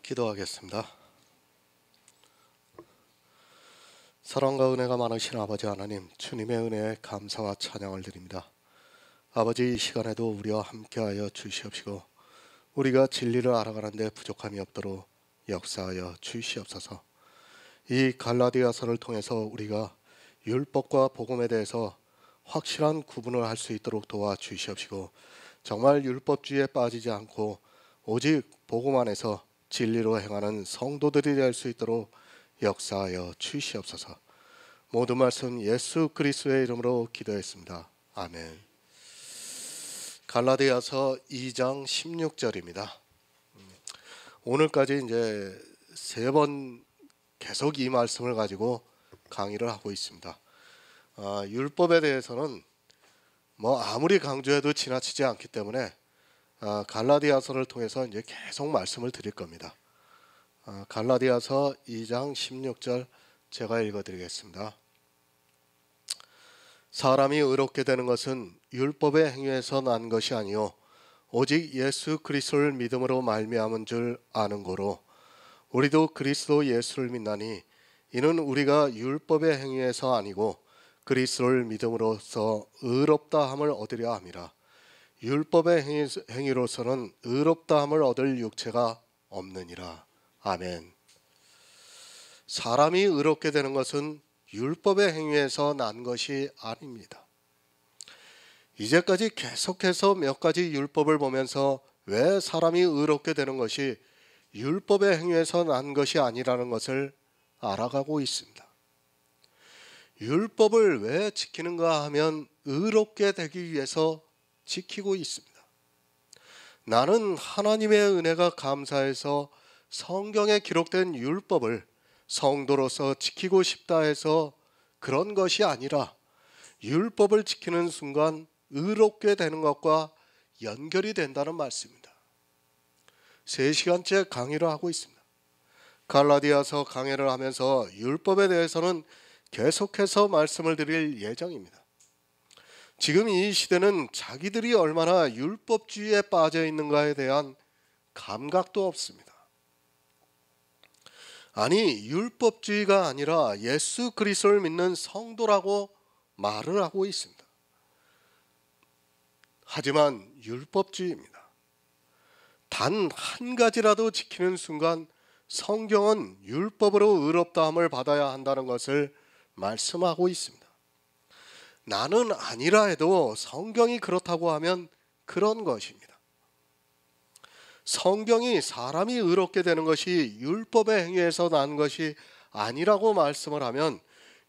기도하겠습니다. 사랑과 은혜가 많으신 아버지 하나님, 주님의 은혜에 감사와 찬양을 드립니다. 아버지, 이 시간에도 우리와 함께하여 주시옵시고 우리가 진리를 알아가는 데 부족함이 없도록 역사하여 주시옵소서. 이 갈라디아서를 통해서 우리가 율법과 복음에 대해서 확실한 구분을 할 수 있도록 도와주시옵시고 정말 율법주의에 빠지지 않고 오직 복음 안에서 진리로 행하는 성도들이 될 수 있도록 역사하여 주시옵소서. 모든 말씀 예수 그리스도의 이름으로 기도했습니다. 아멘. 갈라디아서 2장 16절입니다. 오늘까지 이제 3번 계속 이 말씀을 가지고 강의를 하고 있습니다. 율법에 대해서는 아무리 강조해도 지나치지 않기 때문에 갈라디아서를 통해서 이제 계속 말씀을 드릴 겁니다. 갈라디아서 2장 16절 제가 읽어드리겠습니다. 사람이 의롭게 되는 것은 율법의 행위에서 난 것이 아니요 오직 예수 그리스도를 믿음으로 말미암은 줄 아는 고로 우리도 그리스도 예수를 믿나니 이는 우리가 율법의 행위에서 아니고 그리스도를 믿음으로써 의롭다 함을 얻으려 함이라. 율법의 행위로서는 의롭다 함을 얻을 육체가 없느니라. 아멘. 사람이 의롭게 되는 것은 율법의 행위에서 난 것이 아닙니다. 이제까지 계속해서 몇 가지 율법을 보면서 왜 사람이 의롭게 되는 것이 율법의 행위에서 난 것이 아니라는 것을 알아가고 있습니다. 율법을 왜 지키는가 하면 의롭게 되기 위해서 지키고 있습니다. 나는 하나님의 은혜가 감사해서 성경에 기록된 율법을 성도로서 지키고 싶다 해서 그런 것이 아니라 율법을 지키는 순간 의롭게 되는 것과 연결이 된다는 말씀입니다. 3시간째 강의를 하고 있습니다. 갈라디아서 강의를 하면서 율법에 대해서는 계속해서 말씀을 드릴 예정입니다. 지금 이 시대는 자기들이 얼마나 율법주의에 빠져 있는가에 대한 감각도 없습니다. 아니, 율법주의가 아니라 예수 그리스도를 믿는 성도라고 말을 하고 있습니다. 하지만 율법주의입니다. 단 한 가지라도 지키는 순간 성경은 율법으로 의롭다함을 받아야 한다는 것을 말씀하고 있습니다. 나는 아니라 해도 성경이 그렇다고 하면 그런 것입니다. 성경이 사람이 의롭게 되는 것이 율법의 행위에서 난 것이 아니라고 말씀을 하면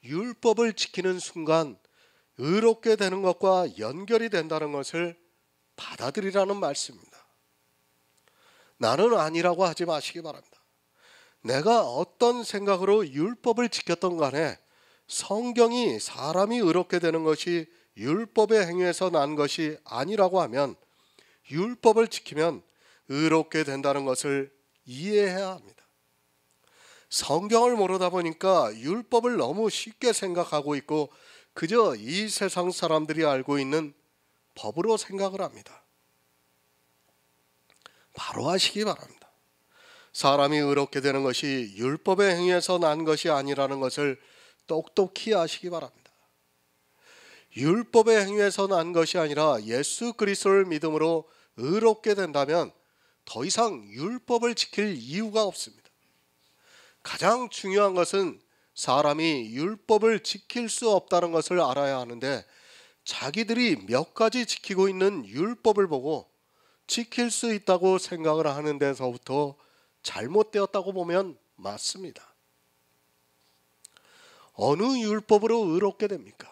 율법을 지키는 순간 의롭게 되는 것과 연결이 된다는 것을 받아들이라는 말씀입니다. 나는 아니라고 하지 마시기 바랍니다. 내가 어떤 생각으로 율법을 지켰던 간에 성경이 사람이 의롭게 되는 것이 율법의 행위에서 난 것이 아니라고 하면 율법을 지키면 의롭게 된다는 것을 이해해야 합니다. 성경을 모르다 보니까 율법을 너무 쉽게 생각하고 있고 그저 이 세상 사람들이 알고 있는 법으로 생각을 합니다. 바로 하시기 바랍니다. 사람이 의롭게 되는 것이 율법의 행위에서 난 것이 아니라는 것을 똑똑히 아시기 바랍니다. 율법의 행위에서 난 것이 아니라 예수 그리스도를 믿음으로 의롭게 된다면 더 이상 율법을 지킬 이유가 없습니다. 가장 중요한 것은 사람이 율법을 지킬 수 없다는 것을 알아야 하는데 자기들이 몇 가지 지키고 있는 율법을 보고 지킬 수 있다고 생각을 하는 데서부터 잘못되었다고 보면 맞습니다. 어느 율법으로 의롭게 됩니까?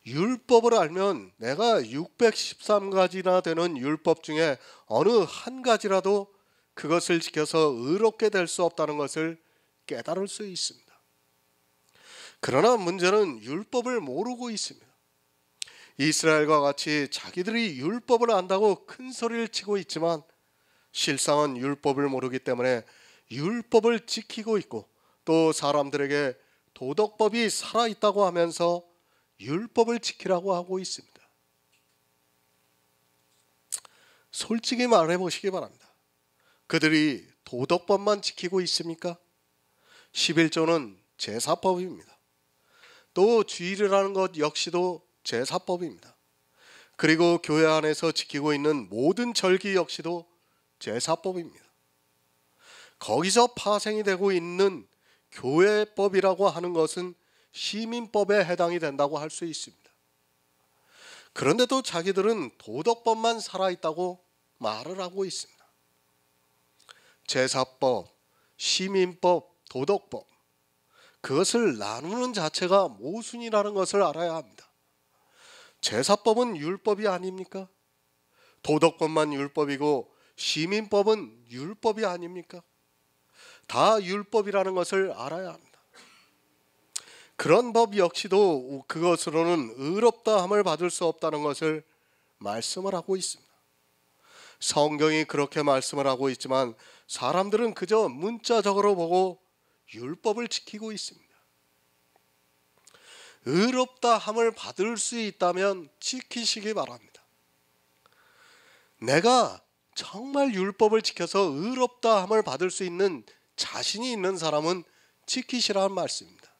율법을 알면 내가 613가지나 되는 율법 중에 어느 한 가지라도 그것을 지켜서 의롭게 될 수 없다는 것을 깨달을 수 있습니다. 그러나 문제는 율법을 모르고 있습니다. 이스라엘과 같이 자기들이 율법을 안다고 큰 소리를 치고 있지만 실상은 율법을 모르기 때문에 율법을 지키고 있고 또 사람들에게 도덕법이 살아있다고 하면서 율법을 지키라고 하고 있습니다. 솔직히 말해 보시기 바랍니다. 그들이 도덕법만 지키고 있습니까? 11조는 제사법입니다. 또 주일이라는 것 역시도 제사법입니다. 그리고 교회 안에서 지키고 있는 모든 절기 역시도 제사법입니다. 거기서 파생이 되고 있는 교회법이라고 하는 것은 시민법에 해당이 된다고 할 수 있습니다. 그런데도 자기들은 도덕법만 살아있다고 말을 하고 있습니다. 제사법, 시민법, 도덕법, 그것을 나누는 자체가 모순이라는 것을 알아야 합니다. 제사법은 율법이 아닙니까? 도덕법만 율법이고 시민법은 율법이 아닙니까? 다 율법이라는 것을 알아야 합니다. 그런 법 역시도 그것으로는 의롭다함을 받을 수 없다는 것을 말씀을 하고 있습니다. 성경이 그렇게 말씀을 하고 있지만 사람들은 그저 문자적으로 보고 율법을 지키고 있습니다. 의롭다함을 받을 수 있다면 지키시기 바랍니다. 내가 정말 율법을 지켜서 의롭다함을 받을 수 있는 자신이 있는 사람은 지키시라는 말씀입니다.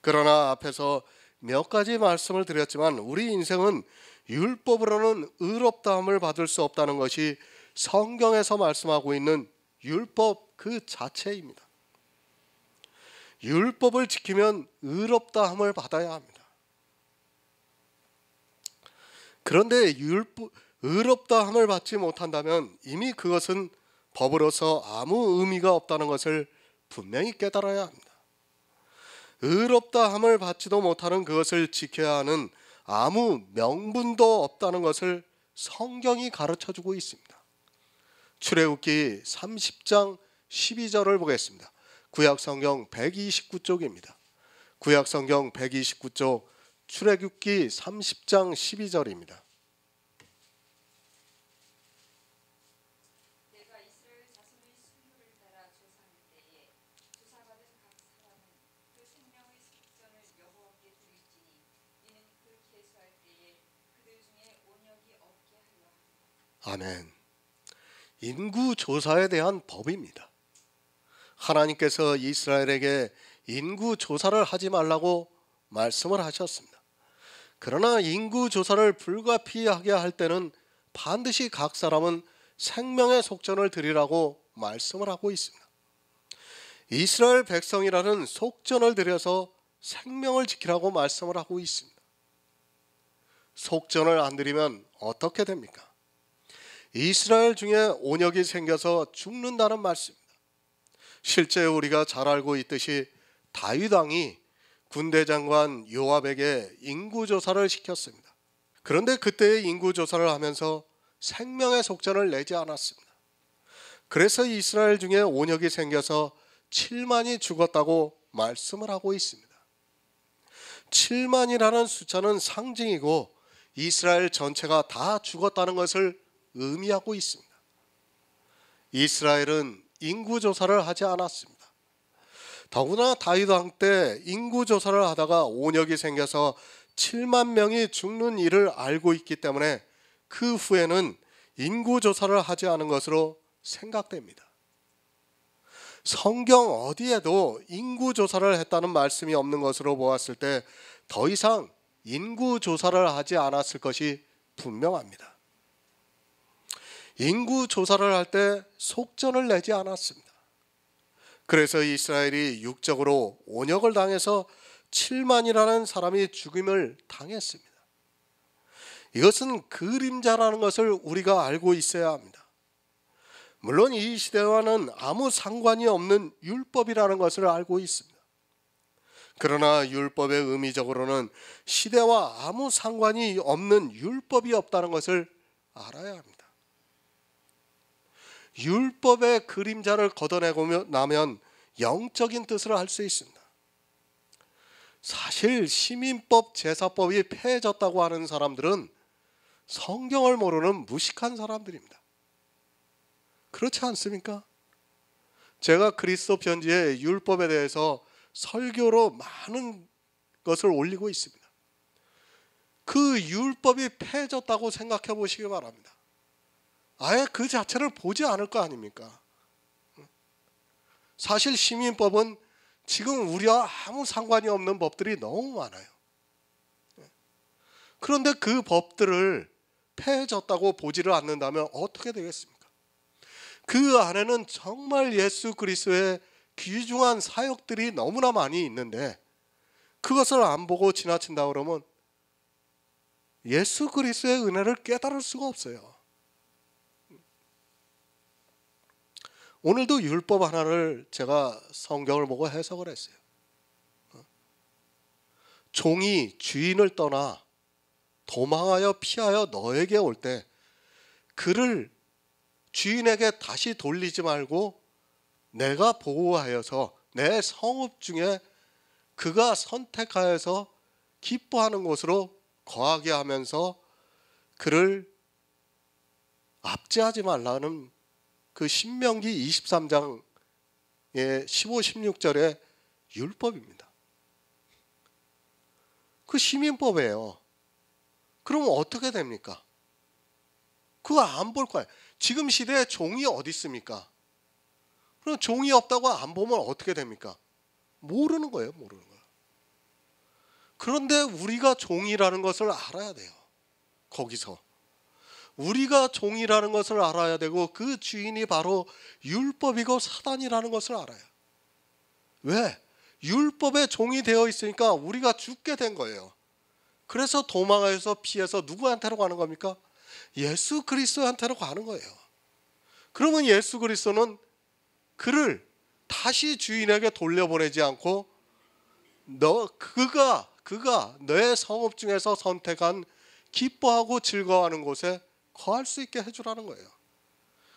그러나 앞에서 몇 가지 말씀을 드렸지만 우리 인생은 율법으로는 의롭다함을 받을 수 없다는 것이 성경에서 말씀하고 있는 율법 그 자체입니다. 율법을 지키면 의롭다함을 받아야 합니다. 그런데 의롭다함을 받지 못한다면 이미 그것은 법으로서 아무 의미가 없다는 것을 분명히 깨달아야 합니다. 의롭다함을 받지도 못하는 그것을 지켜야 하는 아무 명분도 없다는 것을 성경이 가르쳐주고 있습니다. 출애굽기 30장 12절을 보겠습니다. 구약성경 129쪽입니다. 구약성경 129쪽 출애굽기 30장 12절입니다. 아멘. 인구조사에 대한 법입니다. 하나님께서 이스라엘에게 인구조사를 하지 말라고 말씀을 하셨습니다. 그러나 인구조사를 불가피하게 할 때는 반드시 각 사람은 생명의 속전을 드리라고 말씀을 하고 있습니다. 이스라엘 백성이라는 속전을 드려서 생명을 지키라고 말씀을 하고 있습니다. 속전을 안 드리면 어떻게 됩니까? 이스라엘 중에 온역이 생겨서 죽는다는 말씀입니다. 실제 우리가 잘 알고 있듯이 다윗 왕이 군대 장관 요압에게 인구조사를 시켰습니다. 그런데 그때의 인구조사를 하면서 생명의 속전을 내지 않았습니다. 그래서 이스라엘 중에 온역이 생겨서 7만이 죽었다고 말씀을 하고 있습니다. 7만이라는 숫자는 상징이고 이스라엘 전체가 다 죽었다는 것을 의미하고 있습니다. 이스라엘은 인구조사를 하지 않았습니다. 더구나 다윗 왕 때 인구조사를 하다가 온역이 생겨서 7만 명이 죽는 일을 알고 있기 때문에 그 후에는 인구조사를 하지 않은 것으로 생각됩니다. 성경 어디에도 인구조사를 했다는 말씀이 없는 것으로 보았을 때 더 이상 인구조사를 하지 않았을 것이 분명합니다. 인구조사를 할 때 속전을 내지 않았습니다. 그래서 이스라엘이 육적으로 온역을 당해서 7만이라는 사람이 죽임을 당했습니다. 이것은 그림자라는 것을 우리가 알고 있어야 합니다. 물론 이 시대와는 아무 상관이 없는 율법이라는 것을 알고 있습니다. 그러나 율법의 의미적으로는 시대와 아무 상관이 없는 율법이 없다는 것을 알아야 합니다. 율법의 그림자를 걷어내고 나면 영적인 뜻을 알 수 있습니다. 사실 시민법, 제사법이 폐해졌다고 하는 사람들은 성경을 모르는 무식한 사람들입니다. 그렇지 않습니까? 제가 그리스도 편지에 율법에 대해서 설교로 많은 것을 올리고 있습니다. 그 율법이 폐해졌다고 생각해 보시기 바랍니다. 아예 그 자체를 보지 않을 거 아닙니까? 사실 시민법은 지금 우리와 아무 상관이 없는 법들이 너무 많아요. 그런데 그 법들을 폐해졌다고 보지를 않는다면 어떻게 되겠습니까? 그 안에는 정말 예수 그리스도의 귀중한 사역들이 너무나 많이 있는데 그것을 안 보고 지나친다 그러면 예수 그리스도의 은혜를 깨달을 수가 없어요. 오늘도 율법 하나를 제가 성경을 보고 해석을 했어요. 종이 주인을 떠나 도망하여 피하여 너에게 올 때 그를 주인에게 다시 돌리지 말고 내가 보호하여서 내 성읍 중에 그가 선택하여서 기뻐하는 곳으로 거하게 하면서 그를 압제하지 말라는 그 신명기 23장의 15, 16절의 율법입니다. 그 시민법이에요. 그러면 어떻게 됩니까? 그거 안 볼 거예요. 지금 시대에 종이 어디 있습니까? 그럼 종이 없다고 안 보면 어떻게 됩니까? 모르는 거예요. 모르는 거예요. 그런데 우리가 종이라는 것을 알아야 돼요. 거기서 우리가 종이라는 것을 알아야 되고 그 주인이 바로 율법이고 사단이라는 것을 알아요. 왜? 율법의 종이 되어 있으니까 우리가 죽게 된 거예요. 그래서 도망해서 피해서 누구한테로 가는 겁니까? 예수 그리스도한테로 가는 거예요. 그러면 예수 그리스도는 그를 다시 주인에게 돌려보내지 않고 그가 내 성읍 중에서 선택한 기뻐하고 즐거워하는 곳에 거할 수 있게 해주라는 거예요.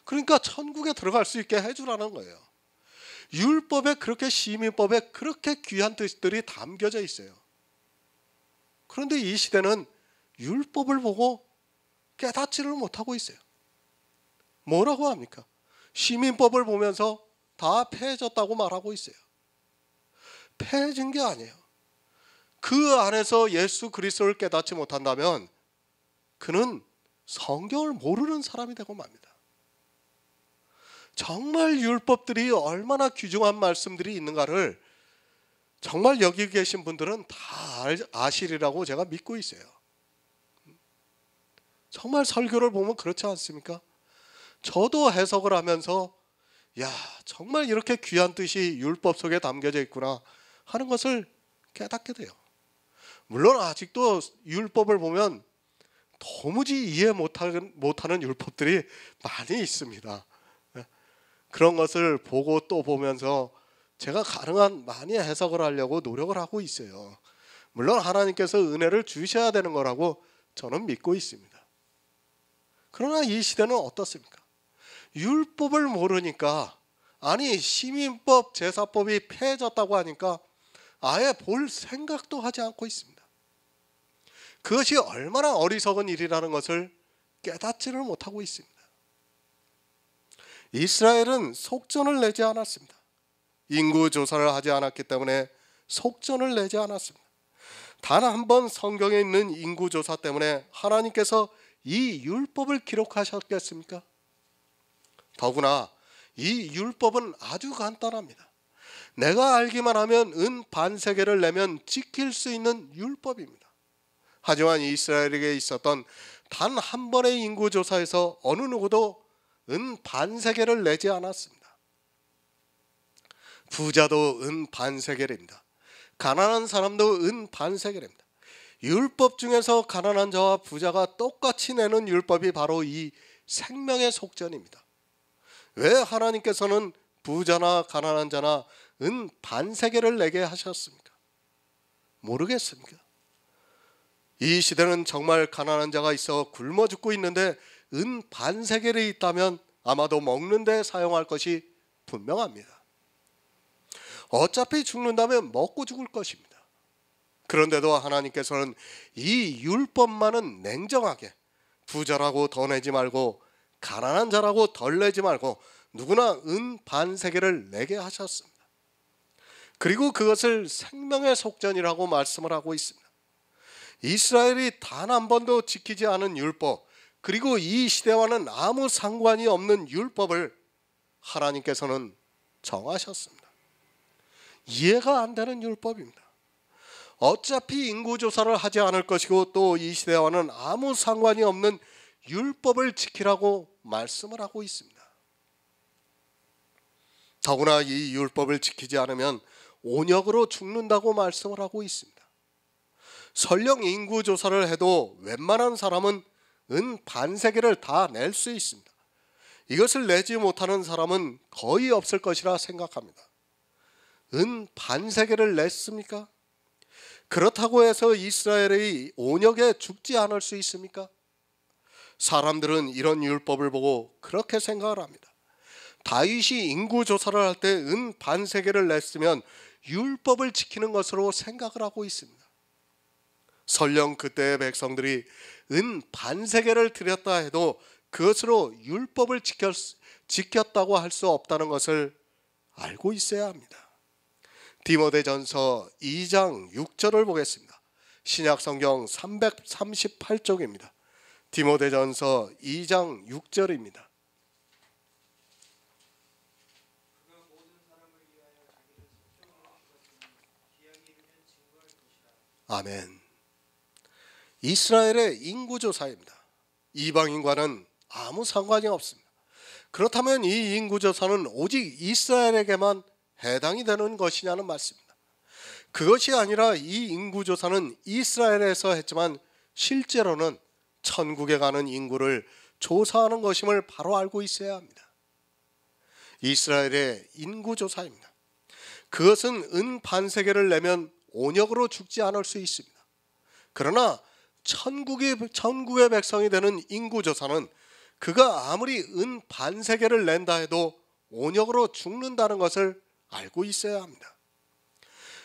그러니까 천국에 들어갈 수 있게 해주라는 거예요. 율법에 그렇게 시민법에 그렇게 귀한 뜻들이 담겨져 있어요. 그런데 이 시대는 율법을 보고 깨닫지를 못하고 있어요. 뭐라고 합니까? 시민법을 보면서 다 폐해졌다고 말하고 있어요. 폐해진 게 아니에요. 그 안에서 예수 그리스도를 깨닫지 못한다면 그는 성경을 모르는 사람이 되고 맙니다. 정말 율법들이 얼마나 귀중한 말씀들이 있는가를 정말 여기 계신 분들은 다 아시리라고 제가 믿고 있어요. 정말 설교를 보면 그렇지 않습니까? 저도 해석을 하면서 야, 정말 이렇게 귀한 뜻이 율법 속에 담겨져 있구나 하는 것을 깨닫게 돼요. 물론 아직도 율법을 보면 도무지 이해 못하는 율법들이 많이 있습니다. 그런 것을 보고 또 보면서 제가 가능한 많이 해석을 하려고 노력을 하고 있어요. 물론 하나님께서 은혜를 주셔야 되는 거라고 저는 믿고 있습니다. 그러나 이 시대는 어떻습니까? 율법을 모르니까 아니 시민법, 제사법이 폐해졌다고 하니까 아예 볼 생각도 하지 않고 있습니다. 그것이 얼마나 어리석은 일이라는 것을 깨닫지를 못하고 있습니다. 이스라엘은 속전을 내지 않았습니다. 인구 조사를 하지 않았기 때문에 속전을 내지 않았습니다. 단 한 번 성경에 있는 인구 조사 때문에 하나님께서 이 율법을 기록하셨겠습니까? 더구나 이 율법은 아주 간단합니다. 내가 알기만 하면 은 반세겔을 내면 지킬 수 있는 율법입니다. 하지만 이스라엘에게 있었던 단 한 번의 인구조사에서 어느 누구도 은 반세겔을 내지 않았습니다. 부자도 은 반세겔입니다. 가난한 사람도 은 반세겔입니다. 율법 중에서 가난한 자와 부자가 똑같이 내는 율법이 바로 이 생명의 속전입니다. 왜 하나님께서는 부자나 가난한 자나 은 반세겔을 내게 하셨습니까? 모르겠습니까? 이 시대는 정말 가난한 자가 있어 굶어 죽고 있는데 은 반세겔이 있다면 아마도 먹는 데 사용할 것이 분명합니다. 어차피 죽는다면 먹고 죽을 것입니다. 그런데도 하나님께서는 이 율법만은 냉정하게 부자라고 더 내지 말고 가난한 자라고 덜 내지 말고 누구나 은 반세겔을 내게 하셨습니다. 그리고 그것을 생명의 속전이라고 말씀을 하고 있습니다. 이스라엘이 단 한 번도 지키지 않은 율법, 그리고 이 시대와는 아무 상관이 없는 율법을 하나님께서는 정하셨습니다. 이해가 안 되는 율법입니다. 어차피 인구조사를 하지 않을 것이고 또 이 시대와는 아무 상관이 없는 율법을 지키라고 말씀을 하고 있습니다. 더구나 이 율법을 지키지 않으면 온역으로 죽는다고 말씀을 하고 있습니다. 설령 인구조사를 해도 웬만한 사람은 은 반세계를 다 낼 수 있습니다. 이것을 내지 못하는 사람은 거의 없을 것이라 생각합니다. 은 반세계를 냈습니까? 그렇다고 해서 이스라엘의 온역에 죽지 않을 수 있습니까? 사람들은 이런 율법을 보고 그렇게 생각을 합니다. 다윗이 인구조사를 할 때 은 반세계를 냈으면 율법을 지키는 것으로 생각을 하고 있습니다. 설령 그때의 백성들이 은 반세계를 드렸다 해도 그것으로 율법을 지켰다고 할 수 없다는 것을 알고 있어야 합니다. 디모데전서 2장 6절을 보겠습니다. 신약성경 338쪽입니다. 디모데전서 2장 6절입니다. 아멘. 이스라엘의 인구조사입니다. 이방인과는 아무 상관이 없습니다. 그렇다면 이 인구조사는 오직 이스라엘에게만 해당이 되는 것이냐는 말씀입니다. 그것이 아니라 이 인구조사는 이스라엘에서 했지만 실제로는 천국에 가는 인구를 조사하는 것임을 바로 알고 있어야 합니다. 이스라엘의 인구조사입니다. 그것은 은 반세계를 내면 온역으로 죽지 않을 수 있습니다. 그러나 천국의 백성이 되는 인구조사는 그가 아무리 은 반세계를 낸다 해도 온역으로 죽는다는 것을 알고 있어야 합니다.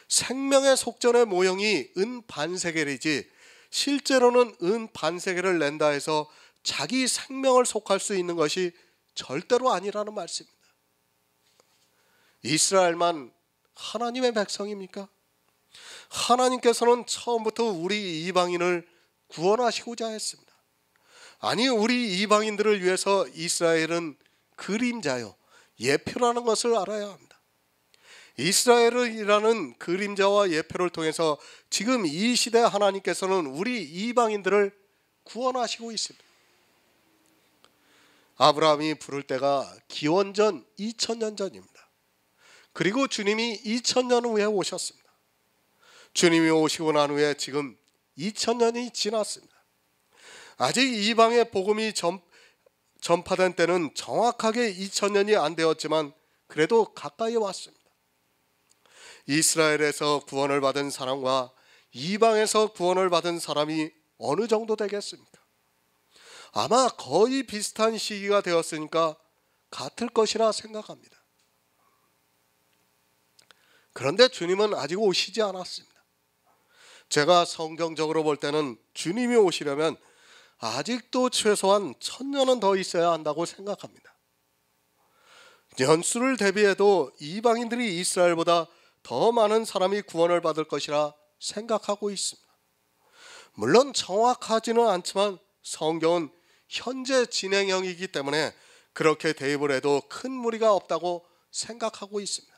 생명의 속전의 모형이 은 반세계이지 실제로는 은 반세계를 낸다 해서 자기 생명을 속할 수 있는 것이 절대로 아니라는 말씀입니다. 이스라엘만 하나님의 백성입니까? 하나님께서는 처음부터 우리 이방인을 구원하시고자 했습니다. 아니, 우리 이방인들을 위해서 이스라엘은 그림자요, 예표라는 것을 알아야 합니다. 이스라엘이라는 그림자와 예표를 통해서 지금 이 시대 하나님께서는 우리 이방인들을 구원하시고 있습니다. 아브라함이 부를 때가 기원전 2000년 전입니다. 그리고 주님이 2000년 후에 오셨습니다. 주님이 오시고 난 후에 지금 2000년이 지났습니다. 아직 이방의 복음이 전파된 때는 정확하게 2000년이 안 되었지만 그래도 가까이 왔습니다. 이스라엘에서 구원을 받은 사람과 이방에서 구원을 받은 사람이 어느 정도 되겠습니까? 아마 거의 비슷한 시기가 되었으니까 같을 것이라 생각합니다. 그런데 주님은 아직 오시지 않았습니다. 제가 성경적으로 볼 때는 주님이 오시려면 아직도 최소한 1000년은 더 있어야 한다고 생각합니다. 연수를 대비해도 이방인들이 이스라엘보다 더 많은 사람이 구원을 받을 것이라 생각하고 있습니다. 물론 정확하지는 않지만 성경은 현재 진행형이기 때문에 그렇게 대입을 해도 큰 무리가 없다고 생각하고 있습니다.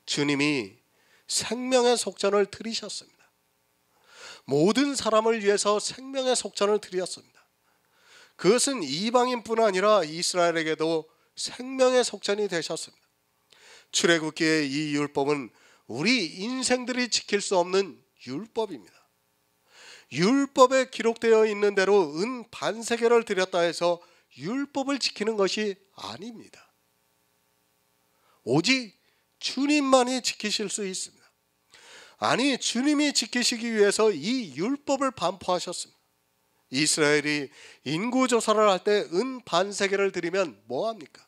주님이 생명의 속전을 드리셨습니다. 모든 사람을 위해서 생명의 속전을 드렸습니다. 그것은 이방인뿐 아니라 이스라엘에게도 생명의 속전이 되셨습니다. 출애굽기의 이 율법은 우리 인생들이 지킬 수 없는 율법입니다. 율법에 기록되어 있는 대로 은 반세계를 드렸다 해서 율법을 지키는 것이 아닙니다. 오직 주님만이 지키실 수 있습니다. 아니, 주님이 지키시기 위해서 이 율법을 반포하셨습니다. 이스라엘이 인구조사를 할 때 은 반세계를 드리면 뭐합니까?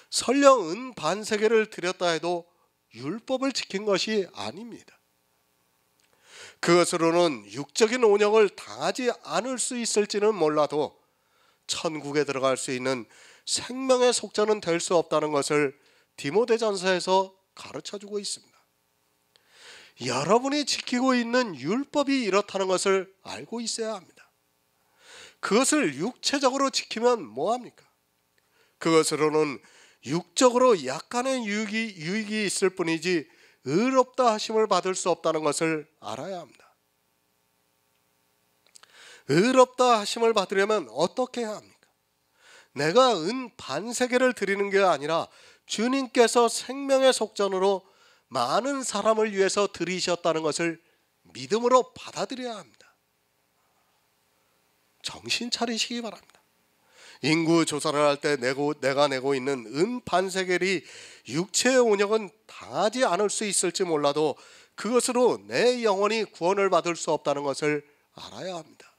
설령 은 반세계를 드렸다 해도 율법을 지킨 것이 아닙니다. 그것으로는 육적인 온역을 당하지 않을 수 있을지는 몰라도 천국에 들어갈 수 있는 생명의 속전은 될 수 없다는 것을 디모데전서에서 가르쳐주고 있습니다. 여러분이 지키고 있는 율법이 이렇다는 것을 알고 있어야 합니다. 그것을 육체적으로 지키면 뭐합니까? 그것으로는 육적으로 약간의 유익이 있을 뿐이지 의롭다 하심을 받을 수 없다는 것을 알아야 합니다. 의롭다 하심을 받으려면 어떻게 해야 합니까? 내가 은 반세계를 드리는 게 아니라 주님께서 생명의 속전으로 많은 사람을 위해서 드리셨다는 것을 믿음으로 받아들여야 합니다. 정신 차리시기 바랍니다. 인구 조사를 할 때 내가 내고 있는 은 반세겔이 육체의 온역은 당하지 않을 수 있을지 몰라도 그것으로 내 영혼이 구원을 받을 수 없다는 것을 알아야 합니다.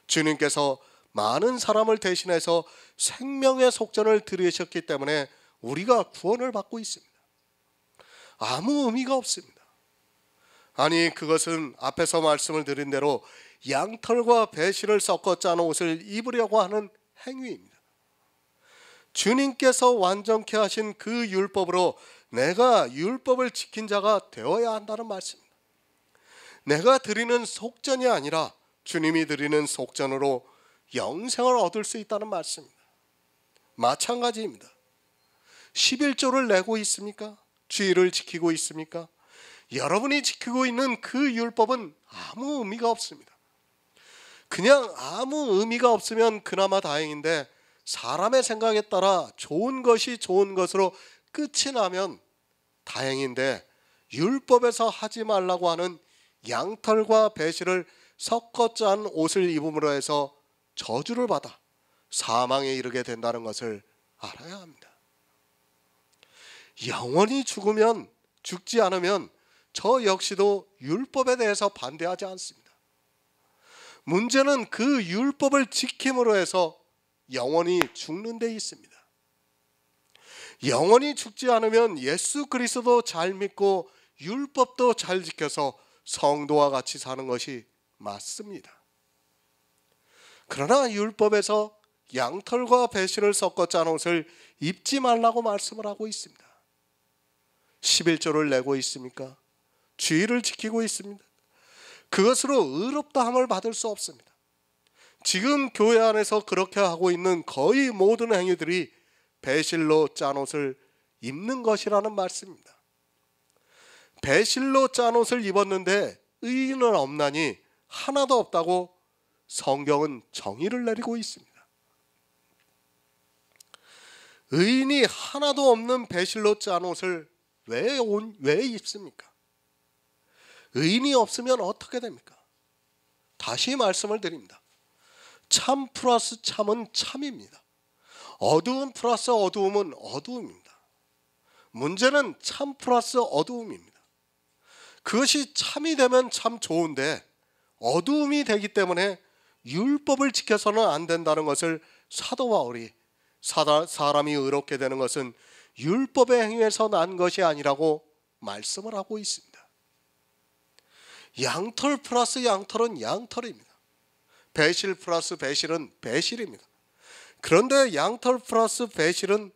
주님께서 많은 사람을 대신해서 생명의 속전을 들이셨기 때문에 우리가 구원을 받고 있습니다. 아무 의미가 없습니다. 아니, 그것은 앞에서 말씀을 드린 대로 양털과 배실을 섞어 짠 옷을 입으려고 하는 행위입니다. 주님께서 완전케 하신 그 율법으로 내가 율법을 지킨 자가 되어야 한다는 말씀입니다. 내가 드리는 속전이 아니라 주님이 드리는 속전으로 영생을 얻을 수 있다는 말씀입니다. 마찬가지입니다. 11조를 내고 있습니까? 주의를 지키고 있습니까? 여러분이 지키고 있는 그 율법은 아무 의미가 없습니다. 그냥 아무 의미가 없으면 그나마 다행인데, 사람의 생각에 따라 좋은 것이 좋은 것으로 끝이 나면 다행인데, 율법에서 하지 말라고 하는 양털과 배실을 섞어 짠 옷을 입음으로 해서 저주를 받아 사망에 이르게 된다는 것을 알아야 합니다. 영원히 죽지 않으면 저 역시도 율법에 대해서 반대하지 않습니다. 문제는 그 율법을 지킴으로 해서 영원히 죽는 데 있습니다. 영원히 죽지 않으면 예수 그리스도 잘 믿고 율법도 잘 지켜서 성도와 같이 사는 것이 맞습니다. 그러나 율법에서 양털과 배실을 섞어 짠 옷을 입지 말라고 말씀을 하고 있습니다. 11조를 내고 있습니까? 주의를 지키고 있습니다. 그것으로 의롭다함을 받을 수 없습니다. 지금 교회 안에서 그렇게 하고 있는 거의 모든 행위들이 배실로 짠 옷을 입는 것이라는 말씀입니다. 배실로 짠 옷을 입었는데 의인은 없나니 하나도 없다고 성경은 정의를 내리고 있습니다. 의인이 하나도 없는 배실로 짠 옷을 왜 입습니까? 의인이 없으면 어떻게 됩니까? 다시 말씀을 드립니다. 참 플러스 참은 참입니다. 어두움 플러스 어두움은 어두움입니다. 문제는 참 플러스 어두움입니다. 그것이 참이 되면 참 좋은데 어두움이 되기 때문에 율법을 지켜서는 안 된다는 것을 사도 바울이 사람이 의롭게 되는 것은 율법의 행위에서 난 것이 아니라고 말씀을 하고 있습니다. 양털 플러스 양털은 양털입니다. 배실 플러스 배실은 배실입니다. 그런데 양털 플러스 배실은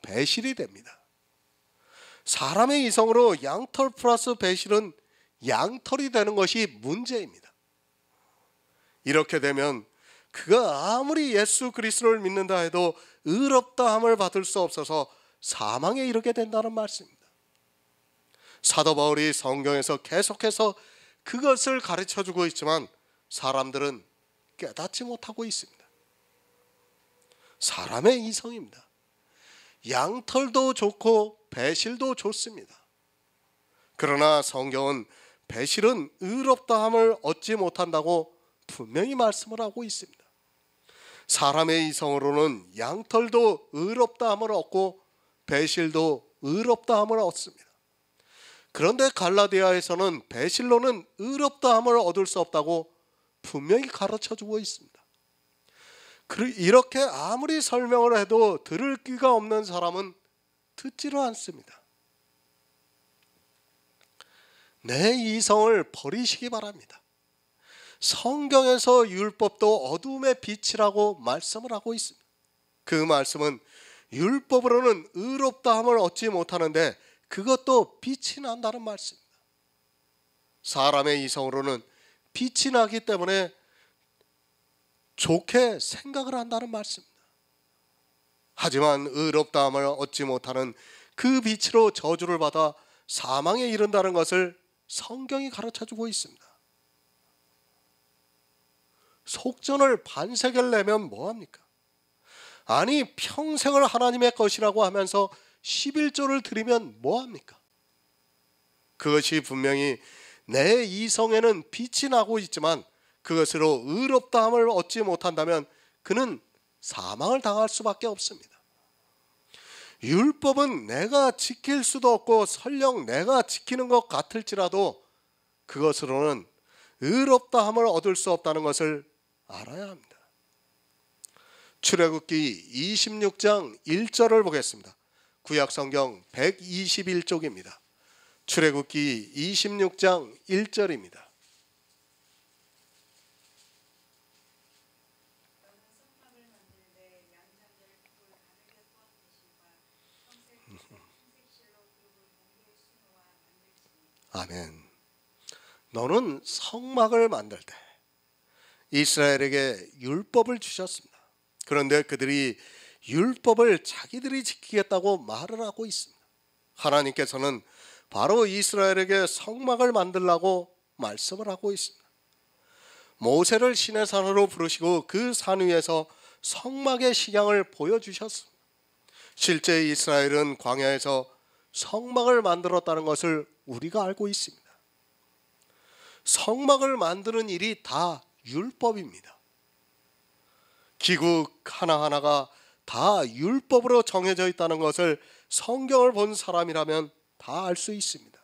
배실이 됩니다. 사람의 이성으로 양털 플러스 배실은 양털이 되는 것이 문제입니다. 이렇게 되면 그가 아무리 예수 그리스도를 믿는다 해도 의롭다함을 받을 수 없어서 사망에 이르게 된다는 말씀입니다. 사도 바울이 성경에서 계속해서 그것을 가르쳐주고 있지만 사람들은 깨닫지 못하고 있습니다. 사람의 이성입니다. 양털도 좋고 배실도 좋습니다. 그러나 성경은 배실은 의롭다함을 얻지 못한다고 분명히 말씀을 하고 있습니다. 사람의 이성으로는 양털도 의롭다함을 얻고 배실도 의롭다함을 얻습니다. 그런데 갈라디아에서는 배실로는 의롭다함을 얻을 수 없다고 분명히 가르쳐주고 있습니다. 이렇게 아무리 설명을 해도 들을 귀가 없는 사람은 듣지를 않습니다. 내 이성을 버리시기 바랍니다. 성경에서 율법도 어두움의 빛이라고 말씀을 하고 있습니다. 그 말씀은 율법으로는 의롭다함을 얻지 못하는데 그것도 빛이 난다는 말씀입니다. 사람의 이성으로는 빛이 나기 때문에 좋게 생각을 한다는 말씀입니다. 하지만 의롭다함을 얻지 못하는 그 빛으로 저주를 받아 사망에 이른다는 것을 성경이 가르쳐주고 있습니다. 속전을 반세계를 내면 뭐합니까? 아니, 평생을 하나님의 것이라고 하면서 11조를 드리면 뭐합니까? 그것이 분명히 내 이성에는 빛이 나고 있지만 그것으로 의롭다함을 얻지 못한다면 그는 사망을 당할 수밖에 없습니다. 율법은 내가 지킬 수도 없고 설령 내가 지키는 것 같을지라도 그것으로는 의롭다함을 얻을 수 없다는 것을 알아야 합니다. 출애굽기 26장 1절을 보겠습니다. 구약성경 121쪽입니다. 출애굽기 26장 1절입니다. 아멘. 너는 성막을 만들 때 이스라엘에게 율법을 주셨습니다. 그런데 그들이 율법을 자기들이 지키겠다고 말을 하고 있습니다. 하나님께서는 바로 이스라엘에게 성막을 만들라고 말씀을 하고 있습니다. 모세를 시내산으로 부르시고 그 산 위에서 성막의 식양을 보여주셨습니다. 실제 이스라엘은 광야에서 성막을 만들었다는 것을 우리가 알고 있습니다. 성막을 만드는 일이 다 율법입니다. 기구 하나하나가 다 율법으로 정해져 있다는 것을 성경을 본 사람이라면 다 알 수 있습니다.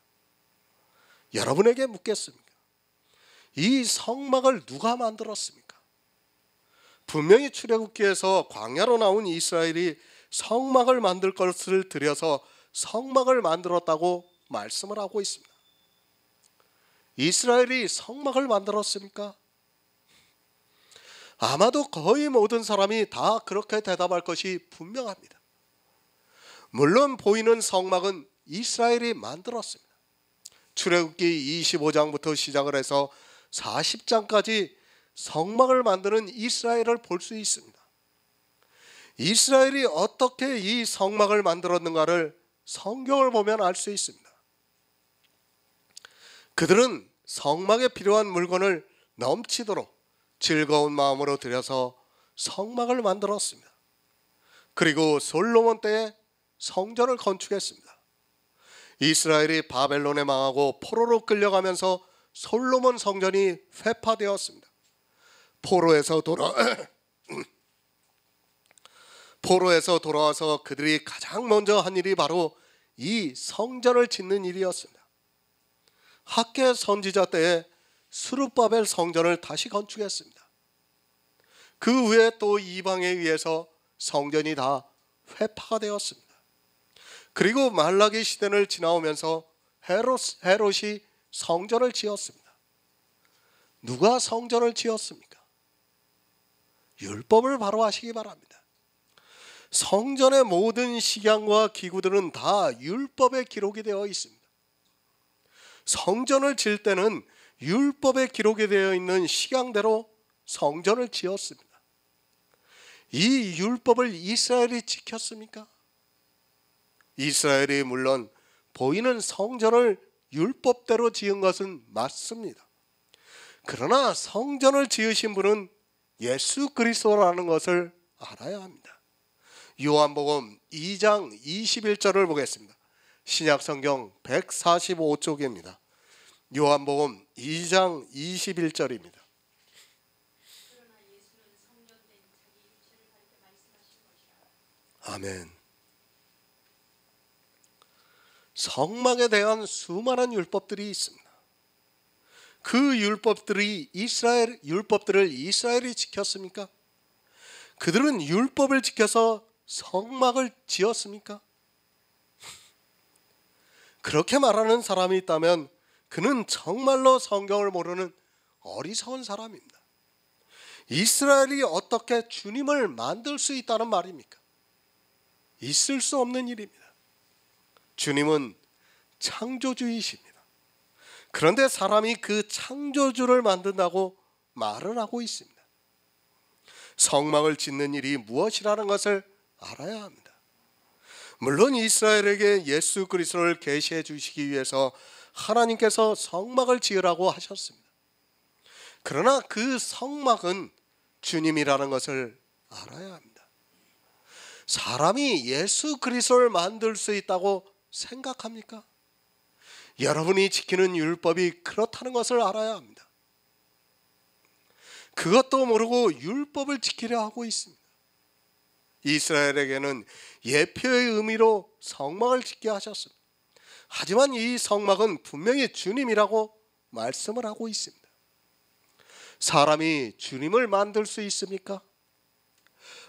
여러분에게 묻겠습니다. 이 성막을 누가 만들었습니까? 분명히 출애굽기에서 광야로 나온 이스라엘이 성막을 만들 것을 들여서 성막을 만들었다고 말씀을 하고 있습니다. 이스라엘이 성막을 만들었습니까? 아마도 거의 모든 사람이 다 그렇게 대답할 것이 분명합니다. 물론 보이는 성막은 이스라엘이 만들었습니다. 출애굽기 25장부터 시작을 해서 40장까지 성막을 만드는 이스라엘을 볼 수 있습니다. 이스라엘이 어떻게 이 성막을 만들었는가를 성경을 보면 알 수 있습니다. 그들은 성막에 필요한 물건을 넘치도록 즐거운 마음으로 들여서 성막을 만들었습니다. 그리고 솔로몬 때에 성전을 건축했습니다. 이스라엘이 바벨론에 망하고 포로로 끌려가면서 솔로몬 성전이 회파되었습니다. 포로에서 돌아와서 그들이 가장 먼저 한 일이 바로 이 성전을 짓는 일이었습니다. 학개 선지자 때에 스룹바벨 성전을 다시 건축했습니다. 그 후에 또 이방에 의해서 성전이 다 회파가 되었습니다. 그리고 말라기 시대를 지나오면서 헤롯이 성전을 지었습니다. 누가 성전을 지었습니까? 율법을 바로 하시기 바랍니다. 성전의 모든 식양과 기구들은 다 율법에 기록이 되어 있습니다. 성전을 질 때는 율법에 기록이 되어 있는 식양대로 성전을 지었습니다. 이 율법을 이스라엘이 지켰습니까? 이스라엘이 물론 보이는 성전을 율법대로 지은 것은 맞습니다. 그러나 성전을 지으신 분은 예수 그리스도라는 것을 알아야 합니다. 요한복음 2장 21절을 보겠습니다. 신약성경 145쪽입니다. 요한복음 2장 21절입니다. 아멘. 성막에 대한 수많은 율법들이 있습니다. 그 율법들을 이스라엘이 지켰습니까? 그들은 율법을 지켜서 성막을 지었습니까? 그렇게 말하는 사람이 있다면 그는 정말로 성경을 모르는 어리석은 사람입니다. 이스라엘이 어떻게 주님을 만들 수 있다는 말입니까? 있을 수 없는 일입니다. 주님은 창조주이십니다. 그런데 사람이 그 창조주를 만든다고 말을 하고 있습니다. 성막을 짓는 일이 무엇이라는 것을 알아야 합니다. 물론 이스라엘에게 예수 그리스도를 계시해 주시기 위해서 하나님께서 성막을 지으라고 하셨습니다. 그러나 그 성막은 주님이라는 것을 알아야 합니다. 사람이 예수 그리스도를 만들 수 있다고 생각합니까? 여러분이 지키는 율법이 그렇다는 것을 알아야 합니다. 그것도 모르고 율법을 지키려 하고 있습니다. 이스라엘에게는 예표의 의미로 성막을 짓게 하셨습니다. 하지만 이 성막은 분명히 주님이라고 말씀을 하고 있습니다. 사람이 주님을 만들 수 있습니까?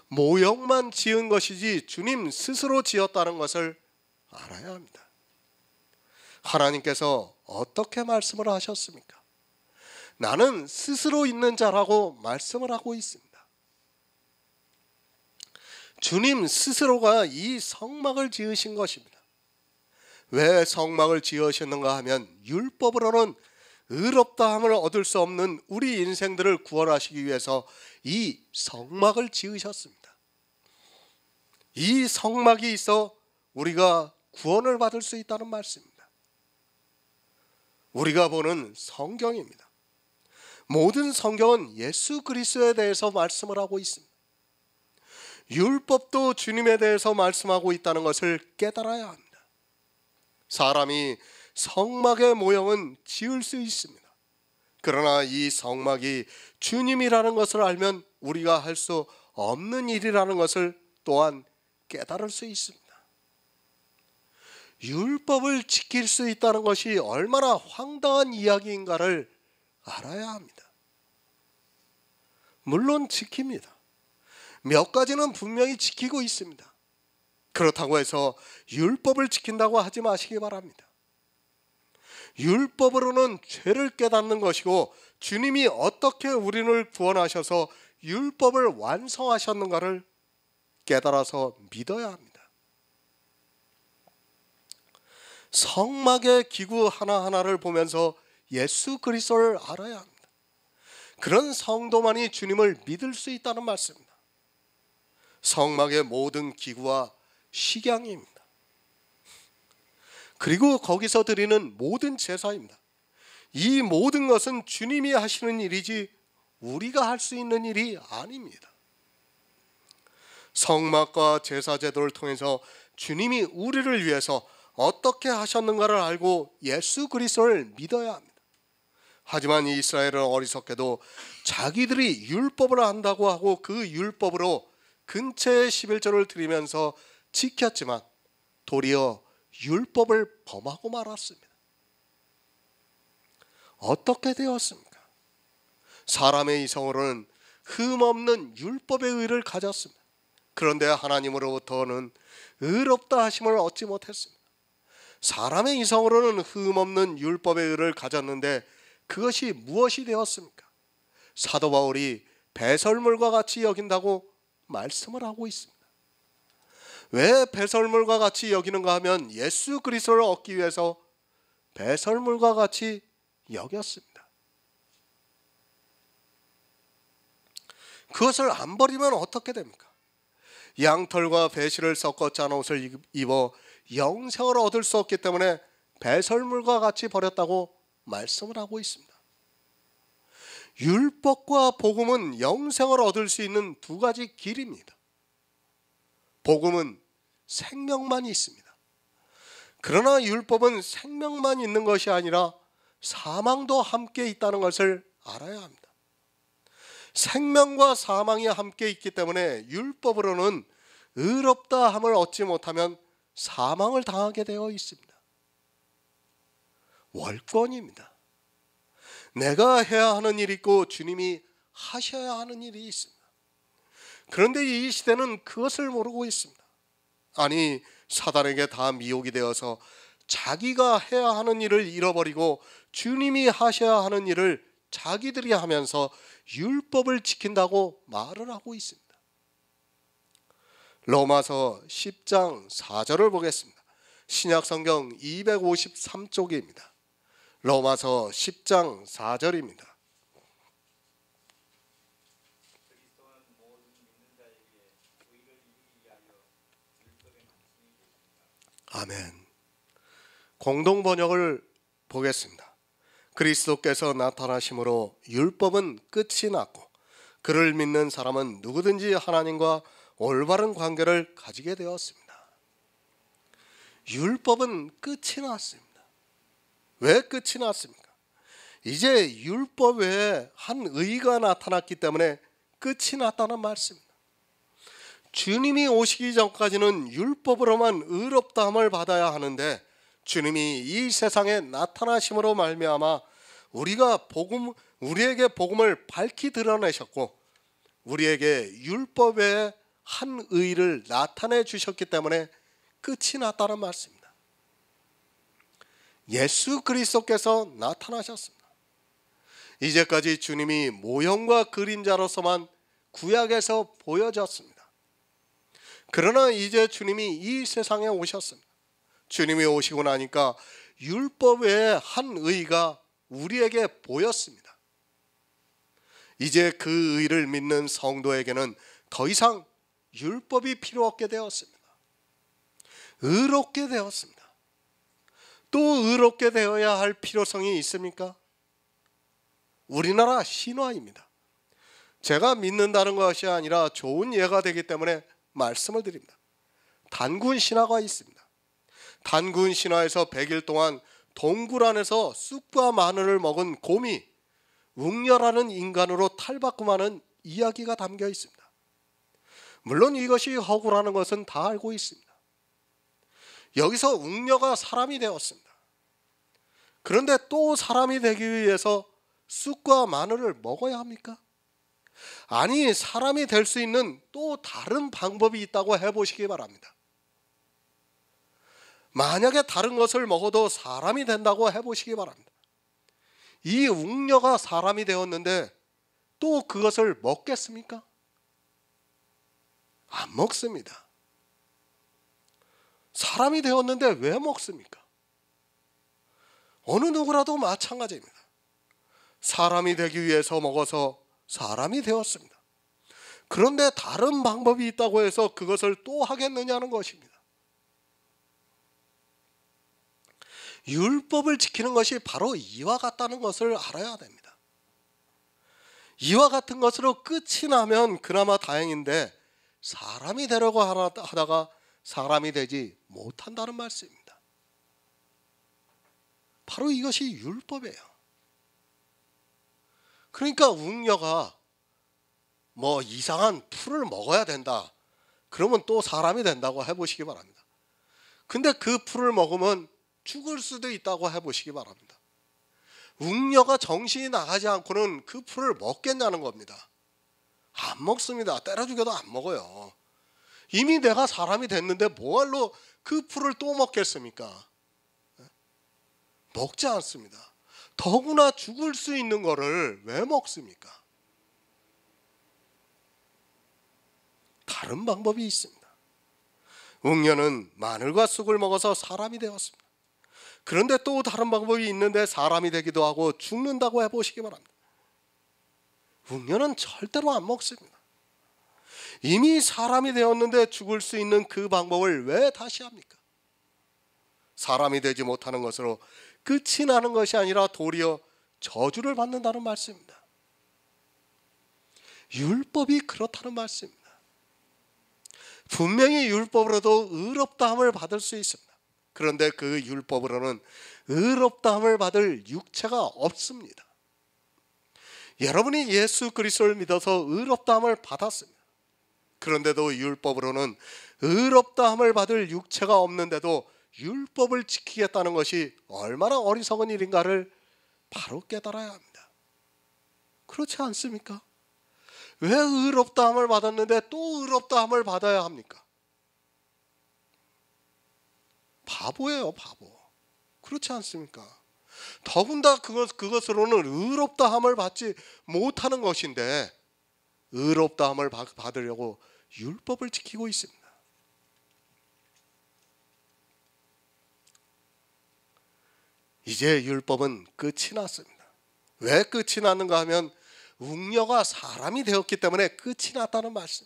모형만 지은 것이지 주님 스스로 지었다는 것을 알아야 합니다. 하나님께서 어떻게 말씀을 하셨습니까? 나는 스스로 있는 자라고 말씀을 하고 있습니다. 주님 스스로가 이 성막을 지으신 것입니다. 왜 성막을 지으셨는가 하면 율법으로는 의롭다함을 얻을 수 없는 우리 인생들을 구원하시기 위해서 이 성막을 지으셨습니다. 이 성막이 있어 우리가 구원을 받을 수 있다는 말씀입니다. 우리가 보는 성경입니다. 모든 성경은 예수 그리스도에 대해서 말씀을 하고 있습니다. 율법도 주님에 대해서 말씀하고 있다는 것을 깨달아야 합니다. 사람이 성막의 모형은 지을 수 있습니다. 그러나 이 성막이 주님이라는 것을 알면 우리가 할 수 없는 일이라는 것을 또한 깨달을 수 있습니다. 율법을 지킬 수 있다는 것이 얼마나 황당한 이야기인가를 알아야 합니다. 물론 지킵니다. 몇 가지는 분명히 지키고 있습니다. 그렇다고 해서 율법을 지킨다고 하지 마시기 바랍니다. 율법으로는 죄를 깨닫는 것이고 주님이 어떻게 우리를 구원하셔서 율법을 완성하셨는가를 깨달아서 믿어야 합니다. 성막의 기구 하나하나를 보면서 예수 그리스도를 알아야 합니다. 그런 성도만이 주님을 믿을 수 있다는 말씀입니다. 성막의 모든 기구와 식양입니다. 그리고 거기서 드리는 모든 제사입니다. 이 모든 것은 주님이 하시는 일이지 우리가 할 수 있는 일이 아닙니다. 성막과 제사 제도를 통해서 주님이 우리를 위해서 어떻게 하셨는가를 알고 예수 그리스도를 믿어야 합니다. 하지만 이스라엘은 어리석게도 자기들이 율법을 안다고 하고 그 율법으로 근처의 11조를 드리면서 지켰지만 도리어 율법을 범하고 말았습니다. 어떻게 되었습니까? 사람의 이성으로는 흠없는 율법의 의를 가졌습니다. 그런데 하나님으로부터는 의롭다 하심을 얻지 못했습니다. 사람의 이성으로는 흠없는 율법의 의를 가졌는데 그것이 무엇이 되었습니까? 사도 바울이 배설물과 같이 여긴다고 말씀을 하고 있습니다. 왜 배설물과 같이 여기는가 하면 예수 그리스도를 얻기 위해서 배설물과 같이 여겼습니다. 그것을 안 버리면 어떻게 됩니까? 양털과 배실을 섞어 짠 옷을 입어 영생을 얻을 수 없기 때문에 배설물과 같이 버렸다고 말씀을 하고 있습니다. 율법과 복음은 영생을 얻을 수 있는 두 가지 길입니다. 복음은 생명만 있습니다. 그러나 율법은 생명만 있는 것이 아니라 사망도 함께 있다는 것을 알아야 합니다. 생명과 사망이 함께 있기 때문에 율법으로는 의롭다 함을 얻지 못하면 사망을 당하게 되어 있습니다. 월권입니다. 내가 해야 하는 일이 있고 주님이 하셔야 하는 일이 있습니다. 그런데 이 시대는 그것을 모르고 있습니다. 아니, 사단에게 다 미혹이 되어서 자기가 해야 하는 일을 잃어버리고 주님이 하셔야 하는 일을 자기들이 하면서 율법을 지킨다고 말을 하고 있습니다. 로마서 10장 4절을 보겠습니다. 신약성경 253쪽입니다. 로마서 10장 4절입니다. 그리스도는 모든 믿는 자에게 의를 이루기 위하여 아멘. 공동 번역을 보겠습니다. 그리스도께서 나타나심으로 율법은 끝이 났고 그를 믿는 사람은 누구든지 하나님과 올바른 관계를 가지게 되었습니다. 율법은 끝이 났습니다. 왜 끝이 났습니까? 이제 율법 외에 한 의가 나타났기 때문에 끝이 났다는 말씀입니다. 주님이 오시기 전까지는 율법으로만 의롭다함을 받아야 하는데 주님이 이 세상에 나타나심으로 말미암아 우리에게 복음을 밝히 드러내셨고 우리에게 율법 외에 한 의를 나타내 주셨기 때문에 끝이 났다는 말씀입니다. 예수 그리스도께서 나타나셨습니다. 이제까지 주님이 모형과 그림자로서만 구약에서 보여졌습니다. 그러나 이제 주님이 이 세상에 오셨습니다. 주님이 오시고 나니까 율법 외에 한 의가 우리에게 보였습니다. 이제 그 의를 믿는 성도에게는 더 이상 율법이 필요 없게 되었습니다. 의롭게 되었습니다. 또 의롭게 되어야 할 필요성이 있습니까? 우리나라 신화입니다. 제가 믿는다는 것이 아니라 좋은 예가 되기 때문에 말씀을 드립니다. 단군 신화가 있습니다. 단군 신화에서 100일 동안 동굴 안에서 쑥과 마늘을 먹은 곰이 웅녀라는 인간으로 탈바꿈하는 이야기가 담겨 있습니다. 물론 이것이 허구라는 것은 다 알고 있습니다. 여기서 웅녀가 사람이 되었습니다. 그런데 또 사람이 되기 위해서 쑥과 마늘을 먹어야 합니까? 아니, 사람이 될 수 있는 또 다른 방법이 있다고 해보시기 바랍니다. 만약에 다른 것을 먹어도 사람이 된다고 해보시기 바랍니다. 이 웅녀가 사람이 되었는데 또 그것을 먹겠습니까? 안 먹습니다. 사람이 되었는데 왜 먹습니까? 어느 누구라도 마찬가지입니다. 사람이 되기 위해서 먹어서 사람이 되었습니다. 그런데 다른 방법이 있다고 해서 그것을 또 하겠느냐는 것입니다. 율법을 지키는 것이 바로 이와 같다는 것을 알아야 됩니다. 이와 같은 것으로 끝이 나면 그나마 다행인데 사람이 되려고 하다가 사람이 되지 못한다는 말씀입니다. 바로 이것이 율법이에요. 그러니까 웅녀가 뭐 이상한 풀을 먹어야 된다, 그러면 또 사람이 된다고 해보시기 바랍니다. 근데 그 풀을 먹으면 죽을 수도 있다고 해보시기 바랍니다. 웅녀가 정신이 나가지 않고는 그 풀을 먹겠냐는 겁니다. 안 먹습니다. 때려 죽여도 안 먹어요. 이미 내가 사람이 됐는데 뭐할로 그 풀을 또 먹겠습니까? 먹지 않습니다. 더구나 죽을 수 있는 거를 왜 먹습니까? 다른 방법이 있습니다. 웅녀는 마늘과 쑥을 먹어서 사람이 되었습니다. 그런데 또 다른 방법이 있는데 사람이 되기도 하고 죽는다고 해보시기 바랍니다. 웅녀는 절대로 안 먹습니다. 이미 사람이 되었는데 죽을 수 있는 그 방법을 왜 다시 합니까? 사람이 되지 못하는 것으로 끝이 나는 것이 아니라 도리어 저주를 받는다는 말씀입니다. 율법이 그렇다는 말씀입니다. 분명히 율법으로도 의롭다함을 받을 수 있습니다. 그런데 그 율법으로는 의롭다함을 받을 육체가 없습니다. 여러분이 예수 그리스도를 믿어서 의롭다함을 받았습니다. 그런데도 율법으로는 의롭다함을 받을 육체가 없는데도 율법을 지키겠다는 것이 얼마나 어리석은 일인가를 바로 깨달아야 합니다. 그렇지 않습니까? 왜 의롭다함을 받았는데 또 의롭다함을 받아야 합니까? 바보예요, 바보. 그렇지 않습니까? 더군다나 그것으로는 의롭다함을 받지 못하는 것인데 의롭다함을 받으려고 율법을 지키고 있습니다. 이제 율법은 끝이 났습니다. 왜 끝이 났는가 하면 웅녀가 사람이 되었기 때문에 끝이 났다는 말씀.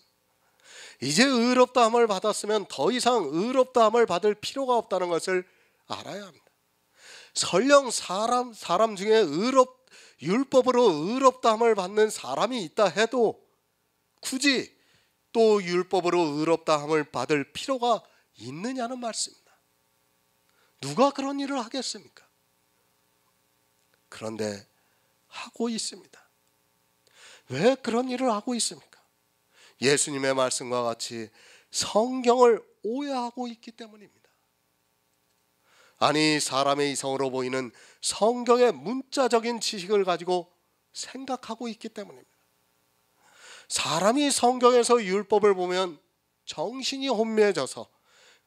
이제 의롭다함을 받았으면 더 이상 의롭다함을 받을 필요가 없다는 것을 알아야 합니다. 설령 사람 중에 율법으로 의롭다함을 받는 사람이 있다 해도 굳이 또 율법으로 의롭다함을 받을 필요가 있느냐는 말씀입니다. 누가 그런 일을 하겠습니까? 그런데 하고 있습니다. 왜 그런 일을 하고 있습니까? 예수님의 말씀과 같이 성경을 오해하고 있기 때문입니다. 아니, 사람의 이성으로 보이는 성경의 문자적인 지식을 가지고 생각하고 있기 때문입니다. 사람이 성경에서 율법을 보면 정신이 혼미해져서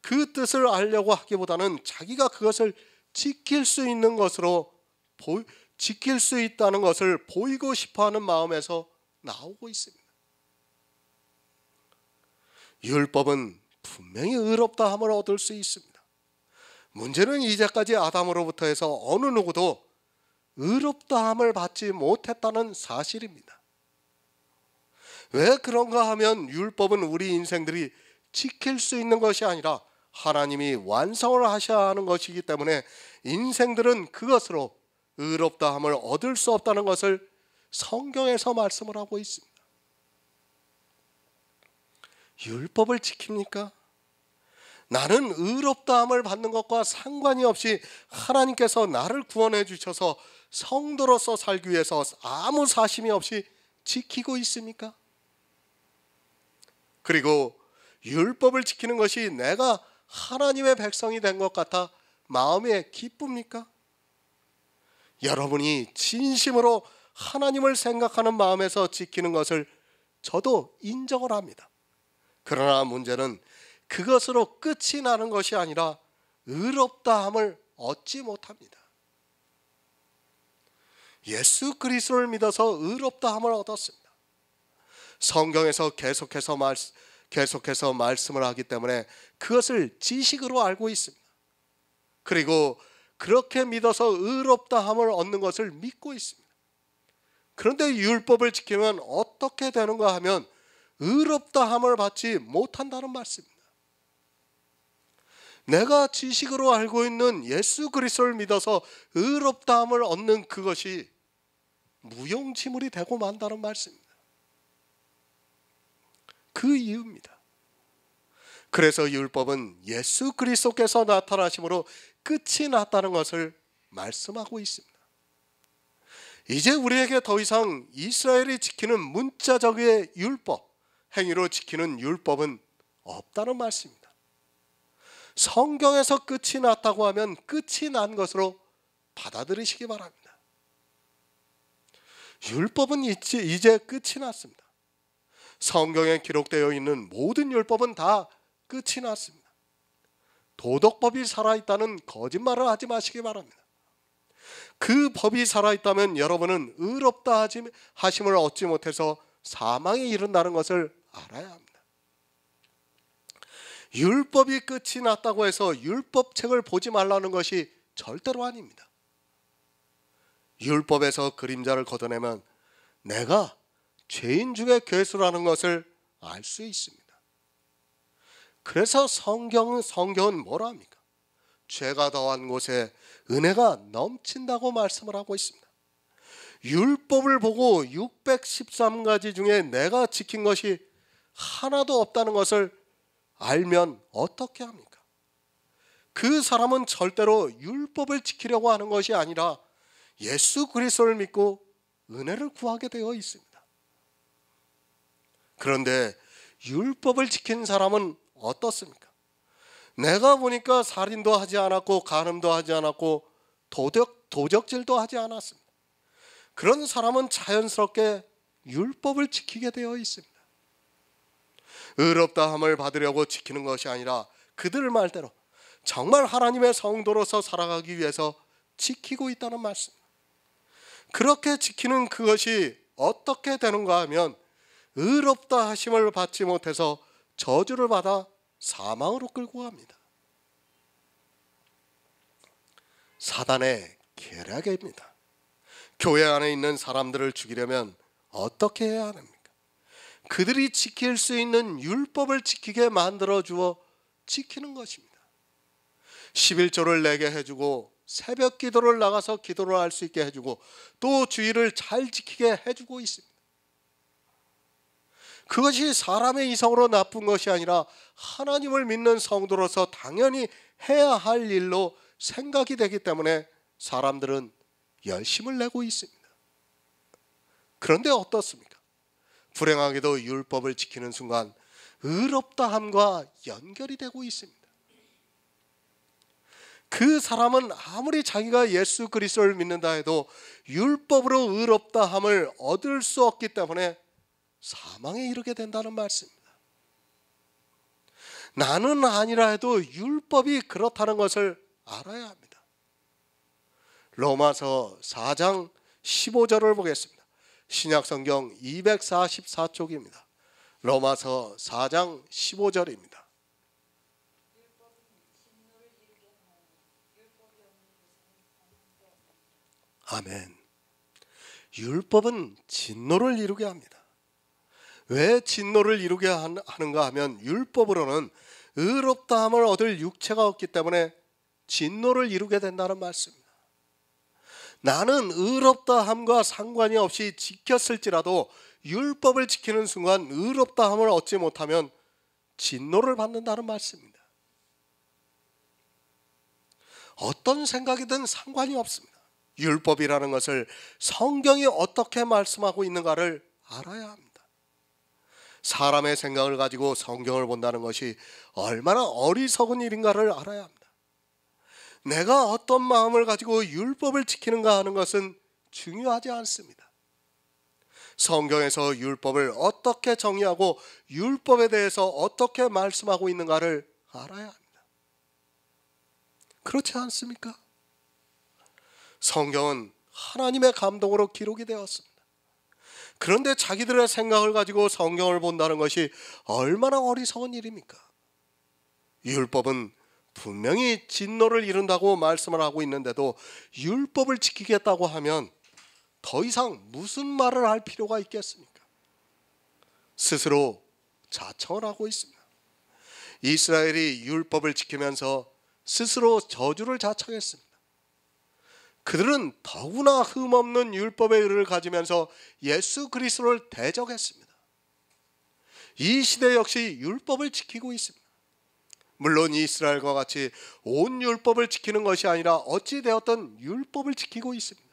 그 뜻을 알려고 하기보다는 자기가 그것을 지킬 수 있는 것으로 지킬 수 있다는 것을 보이고 싶어하는 마음에서 나오고 있습니다. 율법은 분명히 의롭다함을 얻을 수 있습니다. 문제는 이제까지 아담으로부터 해서 어느 누구도 의롭다함을 받지 못했다는 사실입니다. 왜 그런가 하면 율법은 우리 인생들이 지킬 수 있는 것이 아니라 하나님이 완성을 하셔야 하는 것이기 때문에 인생들은 그것으로 의롭다함을 얻을 수 없다는 것을 성경에서 말씀을 하고 있습니다. 율법을 지킵니까? 나는 의롭다함을 받는 것과 상관이 없이 하나님께서 나를 구원해 주셔서 성도로서 살기 위해서 아무 사심이 없이 지키고 있습니까? 그리고 율법을 지키는 것이 내가 하나님의 백성이 된 것 같아 마음에 기쁩니까? 여러분이 진심으로 하나님을 생각하는 마음에서 지키는 것을 저도 인정을 합니다. 그러나 문제는 그것으로 끝이 나는 것이 아니라 의롭다함을 얻지 못합니다. 예수 그리스도를 믿어서 의롭다함을 얻었습니다. 성경에서 계속해서 말씀을 하기 때문에 그것을 지식으로 알고 있습니다. 그리고 그렇게 믿어서 의롭다함을 얻는 것을 믿고 있습니다. 그런데 율법을 지키면 어떻게 되는가 하면 의롭다함을 받지 못한다는 말씀입니다. 내가 지식으로 알고 있는 예수 그리스도를 믿어서 의롭다함을 얻는 그것이 무용지물이 되고 만다는 말씀입니다. 그 이유입니다. 그래서 율법은 예수 그리스도께서 나타나심으로 끝이 났다는 것을 말씀하고 있습니다. 이제 우리에게 더 이상 이스라엘이 지키는 문자적의 율법, 행위로 지키는 율법은 없다는 말씀입니다. 성경에서 끝이 났다고 하면 끝이 난 것으로 받아들이시기 바랍니다. 율법은 이제 끝이 났습니다. 성경에 기록되어 있는 모든 율법은 다 끝이 났습니다. 도덕법이 살아있다는 거짓말을 하지 마시기 바랍니다. 그 법이 살아있다면 여러분은 의롭다 하심을 얻지 못해서 사망에 이른다는 것을 알아야 합니다. 율법이 끝이 났다고 해서 율법책을 보지 말라는 것이 절대로 아닙니다. 율법에서 그림자를 걷어내면 내가 죄인 중에 괴수라는 것을 알 수 있습니다. 그래서 성경은 뭐라 합니까? 죄가 더한 곳에 은혜가 넘친다고 말씀을 하고 있습니다. 율법을 보고 613가지 중에 내가 지킨 것이 하나도 없다는 것을 알면 어떻게 합니까? 그 사람은 절대로 율법을 지키려고 하는 것이 아니라 예수 그리스도를 믿고 은혜를 구하게 되어 있습니다. 그런데 율법을 지킨 사람은 어떻습니까? 내가 보니까 살인도 하지 않았고 간음도 하지 않았고 도적질도 하지 않았습니다. 그런 사람은 자연스럽게 율법을 지키게 되어 있습니다. 의롭다함을 받으려고 지키는 것이 아니라 그들 말대로 정말 하나님의 성도로서 살아가기 위해서 지키고 있다는 말씀. 그렇게 지키는 그것이 어떻게 되는가 하면 의롭다 하심을 받지 못해서 저주를 받아 사망으로 끌고 갑니다. 사단의 계략입니다. 교회 안에 있는 사람들을 죽이려면 어떻게 해야 합니까? 그들이 지킬 수 있는 율법을 지키게 만들어 주어 지키는 것입니다. 11조를 내게 해주고 새벽 기도를 나가서 기도를 할 수 있게 해주고 또 주의를 잘 지키게 해주고 있습니다. 그것이 사람의 이성으로 나쁜 것이 아니라 하나님을 믿는 성도로서 당연히 해야 할 일로 생각이 되기 때문에 사람들은 열심을 내고 있습니다. 그런데 어떻습니까? 불행하게도 율법을 지키는 순간 의롭다함과 연결이 되고 있습니다. 그 사람은 아무리 자기가 예수 그리스도를 믿는다 해도 율법으로 의롭다함을 얻을 수 없기 때문에 사망에 이르게 된다는 말씀입니다. 나는 아니라 해도 율법이 그렇다는 것을 알아야 합니다. 로마서 4장 15절을 보겠습니다. 신약성경 244쪽입니다. 로마서 4장 15절입니다. 아멘. 율법은 진노를 이루게 합니다. 왜 진노를 이루게 하는가 하면 율법으로는 의롭다함을 얻을 육체가 없기 때문에 진노를 이루게 된다는 말씀입니다. 나는 의롭다함과 상관이 없이 지켰을지라도 율법을 지키는 순간 의롭다함을 얻지 못하면 진노를 받는다는 말씀입니다. 어떤 생각이든 상관이 없습니다. 율법이라는 것을 성경이 어떻게 말씀하고 있는가를 알아야 합니다. 사람의 생각을 가지고 성경을 본다는 것이 얼마나 어리석은 일인가를 알아야 합니다. 내가 어떤 마음을 가지고 율법을 지키는가 하는 것은 중요하지 않습니다. 성경에서 율법을 어떻게 정의하고 율법에 대해서 어떻게 말씀하고 있는가를 알아야 합니다. 그렇지 않습니까? 성경은 하나님의 감동으로 기록이 되었습니다. 그런데 자기들의 생각을 가지고 성경을 본다는 것이 얼마나 어리석은 일입니까? 율법은 분명히 진노를 이룬다고 말씀을 하고 있는데도 율법을 지키겠다고 하면 더 이상 무슨 말을 할 필요가 있겠습니까? 스스로 자청을 하고 있습니다. 이스라엘이 율법을 지키면서 스스로 저주를 자청했습니다. 그들은 더구나 흠없는 율법의 의를 가지면서 예수 그리스도를 대적했습니다. 이 시대 역시 율법을 지키고 있습니다. 물론 이스라엘과 같이 온 율법을 지키는 것이 아니라 어찌 되었든 율법을 지키고 있습니다.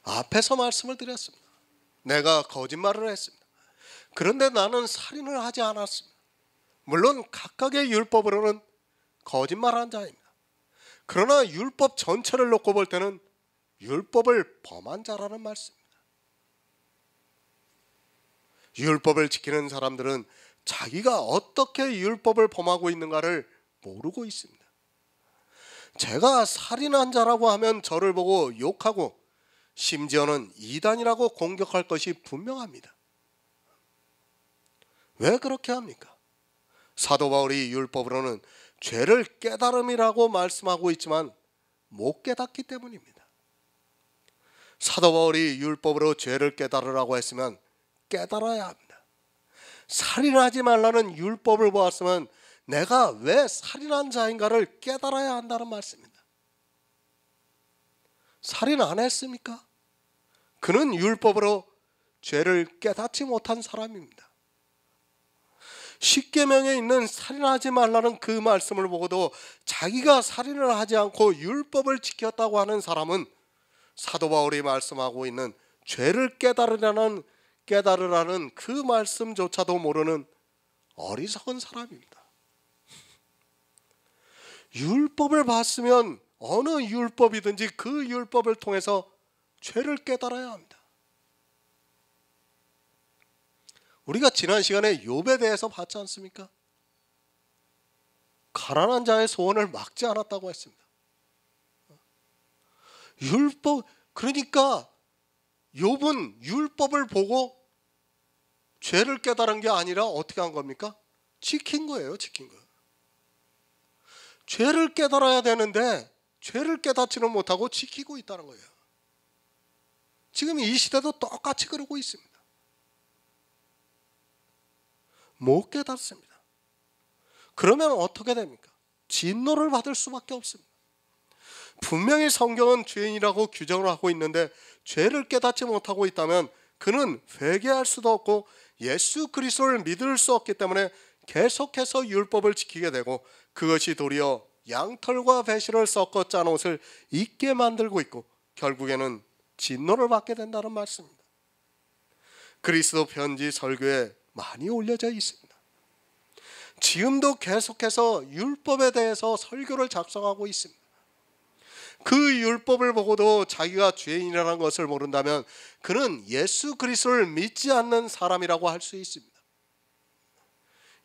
앞에서 말씀을 드렸습니다. 내가 거짓말을 했습니다. 그런데 나는 살인을 하지 않았습니다. 물론 각각의 율법으로는 거짓말한 자입니다. 그러나 율법 전체를 놓고 볼 때는 율법을 범한 자라는 말씀입니다. 율법을 지키는 사람들은 자기가 어떻게 율법을 범하고 있는가를 모르고 있습니다. 제가 살인한 자라고 하면 저를 보고 욕하고 심지어는 이단이라고 공격할 것이 분명합니다. 왜 그렇게 합니까? 사도 바울이 율법으로는 죄를 깨달음이라고 말씀하고 있지만 못 깨닫기 때문입니다. 사도 바울이 율법으로 죄를 깨달으라고 했으면 깨달아야 합니다. 살인하지 말라는 율법을 보았으면 내가 왜 살인한 자인가를 깨달아야 한다는 말씀입니다. 살인 안 했습니까? 그는 율법으로 죄를 깨닫지 못한 사람입니다. 십계명에 있는 살인하지 말라는 그 말씀을 보고도 자기가 살인을 하지 않고 율법을 지켰다고 하는 사람은 사도 바울이 말씀하고 있는 죄를 깨달으라는 그 말씀조차도 모르는 어리석은 사람입니다. 율법을 봤으면 어느 율법이든지 그 율법을 통해서 죄를 깨달아야 합니다. 우리가 지난 시간에 욥에 대해서 봤지 않습니까? 가난한 자의 소원을 막지 않았다고 했습니다. 율법, 그러니까 욥은 율법을 보고 죄를 깨달은 게 아니라 어떻게 한 겁니까? 지킨 거예요, 지킨 거. 죄를 깨달아야 되는데 죄를 깨닫지는 못하고 지키고 있다는 거예요. 지금 이 시대도 똑같이 그러고 있습니다. 못 깨닫습니다. 그러면 어떻게 됩니까? 진노를 받을 수밖에 없습니다. 분명히 성경은 죄인이라고 규정을 하고 있는데 죄를 깨닫지 못하고 있다면 그는 회개할 수도 없고 예수 그리스도를 믿을 수 없기 때문에 계속해서 율법을 지키게 되고 그것이 도리어 양털과 배실을 섞어 짠 옷을 입게 만들고 있고 결국에는 진노를 받게 된다는 말씀입니다. 그리스도 편지 설교에 많이 올려져 있습니다. 지금도 계속해서 율법에 대해서 설교를 작성하고 있습니다. 그 율법을 보고도 자기가 죄인이라는 것을 모른다면 그는 예수 그리스도를 믿지 않는 사람이라고 할 수 있습니다.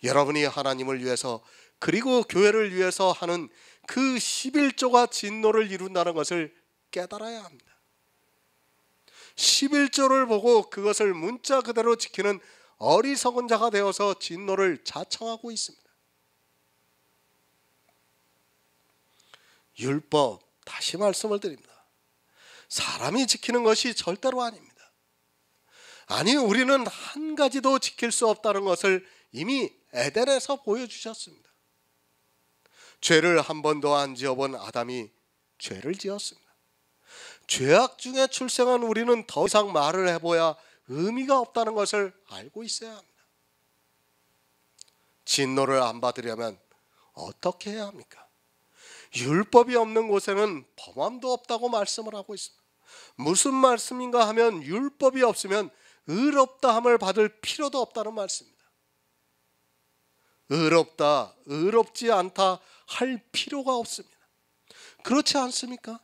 여러분이 하나님을 위해서 그리고 교회를 위해서 하는 그 11조가 진노를 이룬다는 것을 깨달아야 합니다. 11조를 보고 그것을 문자 그대로 지키는 어리석은 자가 되어서 진노를 자청하고 있습니다. 율법, 다시 말씀을 드립니다. 사람이 지키는 것이 절대로 아닙니다. 아니, 우리는 한 가지도 지킬 수 없다는 것을 이미 에덴에서 보여주셨습니다. 죄를 한 번도 안 지어본 아담이 죄를 지었습니다. 죄악 중에 출생한 우리는 더 이상 말을 해봐야 의미가 없다는 것을 알고 있어야 합니다. 진노를 안 받으려면 어떻게 해야 합니까? 율법이 없는 곳에는 범함도 없다고 말씀을 하고 있습니다. 무슨 말씀인가 하면 율법이 없으면 의롭다함을 받을 필요도 없다는 말씀입니다. 의롭다, 의롭지 않다 할 필요가 없습니다. 그렇지 않습니까?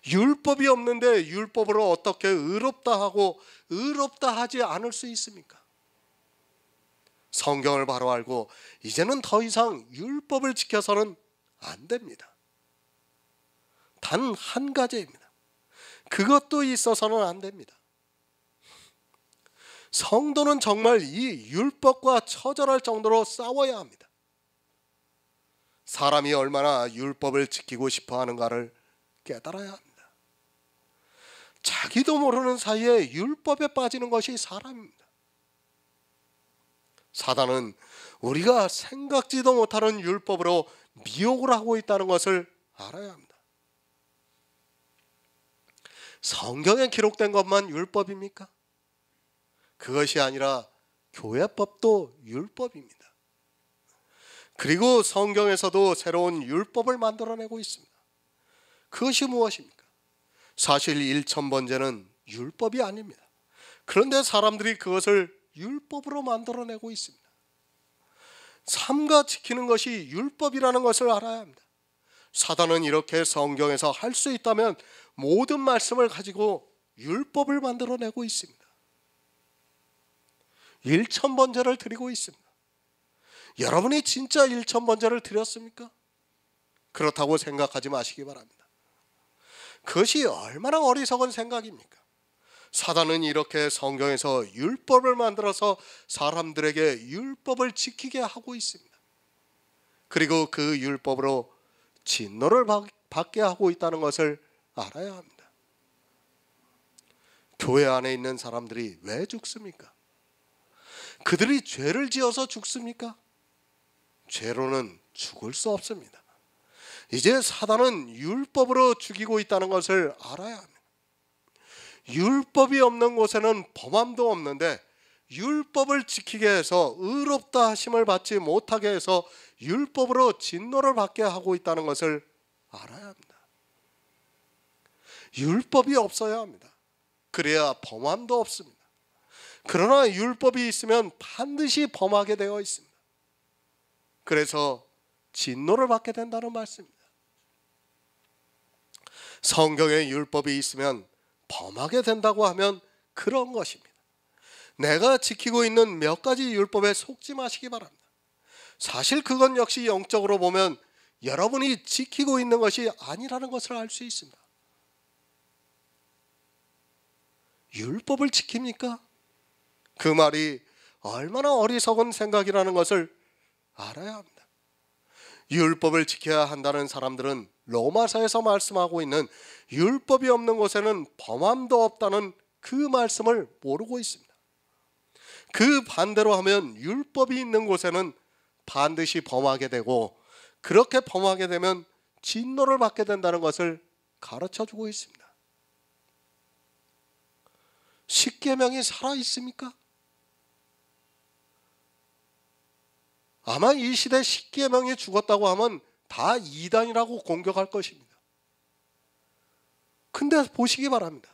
율법이 없는데 율법으로 어떻게 의롭다 하고 의롭다 하지 않을 수 있습니까? 성경을 바로 알고 이제는 더 이상 율법을 지켜서는 안 됩니다. 단 한 가지입니다. 그것도 있어서는 안 됩니다. 성도는 정말 이 율법과 처절할 정도로 싸워야 합니다. 사람이 얼마나 율법을 지키고 싶어 하는가를 깨달아야 합니다. 자기도 모르는 사이에 율법에 빠지는 것이 사람입니다. 사단은 우리가 생각지도 못하는 율법으로 미혹을 하고 있다는 것을 알아야 합니다. 성경에 기록된 것만 율법입니까? 그것이 아니라 교회법도 율법입니다. 그리고 성경에서도 새로운 율법을 만들어내고 있습니다. 그것이 무엇입니까? 사실 1000번제는 율법이 아닙니다. 그런데 사람들이 그것을 율법으로 만들어내고 있습니다. 삼가 지키는 것이 율법이라는 것을 알아야 합니다. 사단은 이렇게 성경에서 할 수 있다면 모든 말씀을 가지고 율법을 만들어내고 있습니다. 1000번제를 드리고 있습니다. 여러분이 진짜 1000번제를 드렸습니까? 그렇다고 생각하지 마시기 바랍니다. 그것이 얼마나 어리석은 생각입니까? 사단은 이렇게 성경에서 율법을 만들어서 사람들에게 율법을 지키게 하고 있습니다. 그리고 그 율법으로 진노를 받게 하고 있다는 것을 알아야 합니다. 교회 안에 있는 사람들이 왜 죽습니까? 그들이 죄를 지어서 죽습니까? 죄로는 죽을 수 없습니다. 이제 사단은 율법으로 죽이고 있다는 것을 알아야 합니다. 율법이 없는 곳에는 범함도 없는데 율법을 지키게 해서 의롭다 하심을 받지 못하게 해서 율법으로 진노를 받게 하고 있다는 것을 알아야 합니다. 율법이 없어야 합니다. 그래야 범함도 없습니다. 그러나 율법이 있으면 반드시 범하게 되어 있습니다. 그래서 진노를 받게 된다는 말씀입니다. 성경에 율법이 있으면 범하게 된다고 하면 그런 것입니다. 내가 지키고 있는 몇 가지 율법에 속지 마시기 바랍니다. 사실 그건 역시 영적으로 보면 여러분이 지키고 있는 것이 아니라는 것을 알 수 있습니다. 율법을 지킵니까? 그 말이 얼마나 어리석은 생각이라는 것을 알아야 합니다. 율법을 지켜야 한다는 사람들은 로마서에서 말씀하고 있는 율법이 없는 곳에는 범함도 없다는 그 말씀을 모르고 있습니다. 그 반대로 하면 율법이 있는 곳에는 반드시 범하게 되고, 그렇게 범하게 되면 진노를 받게 된다는 것을 가르쳐주고 있습니다. 십계명이 살아 있습니까? 아마 이 시대 십계명이 죽었다고 하면 다 이단이라고 공격할 것입니다. 근데 보시기 바랍니다.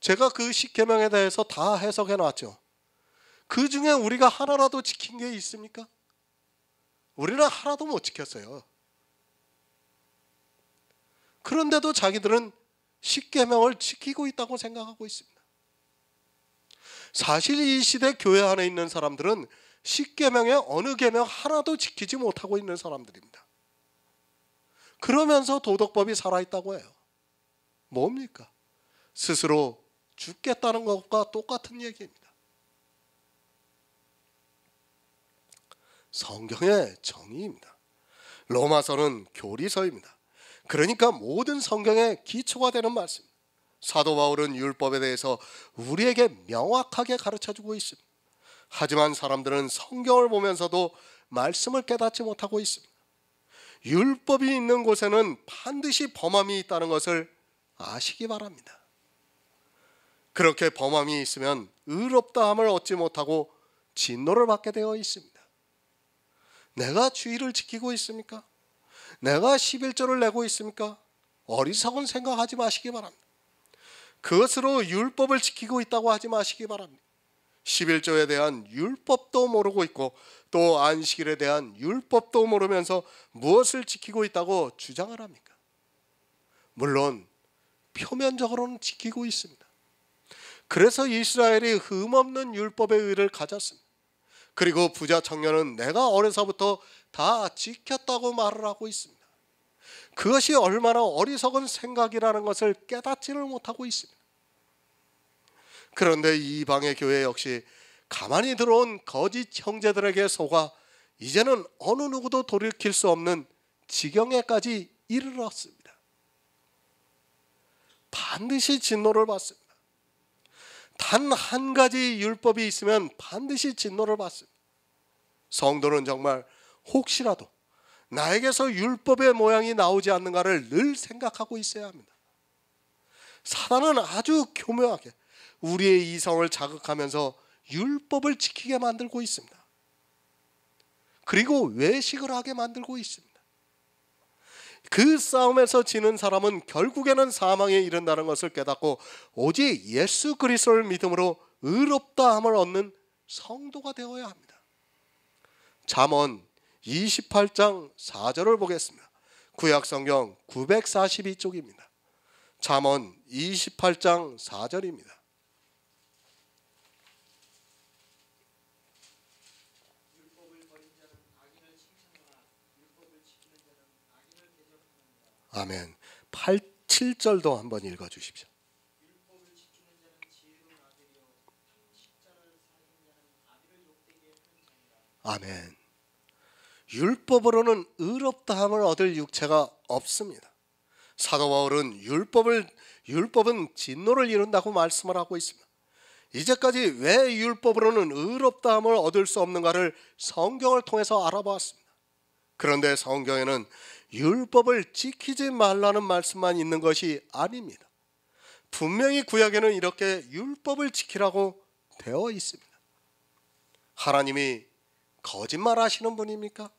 제가 그 십계명에 대해서 다 해석해 놨죠. 그 중에 우리가 하나라도 지킨 게 있습니까? 우리는 하나도 못 지켰어요. 그런데도 자기들은 십계명을 지키고 있다고 생각하고 있습니다. 사실 이 시대 교회 안에 있는 사람들은 십계명의 어느 계명 하나도 지키지 못하고 있는 사람들입니다. 그러면서 도덕법이 살아있다고 해요. 뭡니까? 스스로 죽겠다는 것과 똑같은 얘기입니다. 성경의 정의입니다. 로마서는 교리서입니다. 그러니까 모든 성경의 기초가 되는 말씀. 사도 바울은 율법에 대해서 우리에게 명확하게 가르쳐주고 있습니다. 하지만 사람들은 성경을 보면서도 말씀을 깨닫지 못하고 있습니다. 율법이 있는 곳에는 반드시 범함이 있다는 것을 아시기 바랍니다. 그렇게 범함이 있으면 의롭다함을 얻지 못하고 진노를 받게 되어 있습니다. 내가 주의를 지키고 있습니까? 내가 11조를 내고 있습니까? 어리석은 생각하지 마시기 바랍니다. 그것으로 율법을 지키고 있다고 하지 마시기 바랍니다. 11조에 대한 율법도 모르고 있고 또 안식일에 대한 율법도 모르면서 무엇을 지키고 있다고 주장을 합니까? 물론 표면적으로는 지키고 있습니다. 그래서 이스라엘이 흠없는 율법의 의를 가졌습니다. 그리고 부자 청년은 내가 어려서부터 다 지켰다고 말을 하고 있습니다. 그것이 얼마나 어리석은 생각이라는 것을 깨닫지를 못하고 있습니다. 그런데 이방의 교회 역시 가만히 들어온 거짓 형제들에게 속아 이제는 어느 누구도 돌이킬 수 없는 지경에까지 이르렀습니다. 반드시 진노를 받습니다. 단 한 가지 율법이 있으면 반드시 진노를 받습니다. 성도는 정말 혹시라도 나에게서 율법의 모양이 나오지 않는가를 늘 생각하고 있어야 합니다. 사단은 아주 교묘하게 우리의 이성을 자극하면서 율법을 지키게 만들고 있습니다. 그리고 외식을 하게 만들고 있습니다. 그 싸움에서 지는 사람은 결국에는 사망에 이른다는 것을 깨닫고 오직 예수 그리스도를 믿음으로 의롭다함을 얻는 성도가 되어야 합니다. 잠언 28장 4절을 보겠습니다. 구약성경 942쪽입니다. 잠언 28장 4절입니다. 아멘. 7절도 한번 읽어주십시오. 아멘. 율법으로는 의롭다함을 얻을 육체가 없습니다. 사도 바울은 율법은 진노를 이룬다고 말씀을 하고 있습니다. 이제까지 왜 율법으로는 의롭다함을 얻을 수 없는가를 성경을 통해서 알아보았습니다. 그런데 성경에는 율법을 지키지 말라는 말씀만 있는 것이 아닙니다. 분명히 구약에는 이렇게 율법을 지키라고 되어 있습니다. 하나님이 거짓말하시는 분입니까?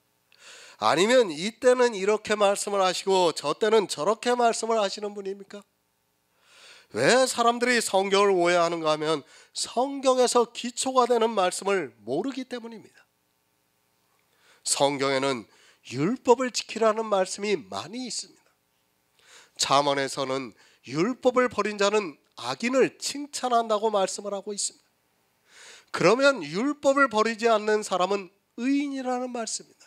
아니면 이때는 이렇게 말씀을 하시고 저 때는 저렇게 말씀을 하시는 분입니까? 왜 사람들이 성경을 오해하는가 하면 성경에서 기초가 되는 말씀을 모르기 때문입니다. 성경에는 율법을 지키라는 말씀이 많이 있습니다. 잠언에서는 율법을 버린 자는 악인을 칭찬한다고 말씀을 하고 있습니다. 그러면 율법을 버리지 않는 사람은 의인이라는 말씀입니다.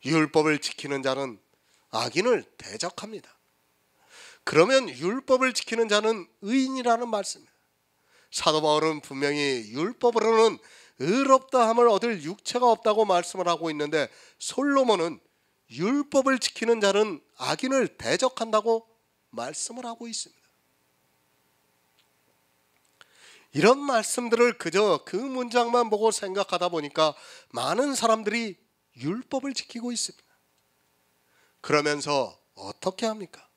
율법을 지키는 자는 악인을 대적합니다. 그러면 율법을 지키는 자는 의인이라는 말씀입니다. 사도 바울은 분명히 율법으로는 의롭다함을 얻을 육체가 없다고 말씀을 하고 있는데 솔로몬은 율법을 지키는 자는 악인을 대적한다고 말씀을 하고 있습니다. 이런 말씀들을 그저 그 문장만 보고 생각하다 보니까 많은 사람들이 율법을 지키고 있습니다. 그러면서 어떻게 합니까?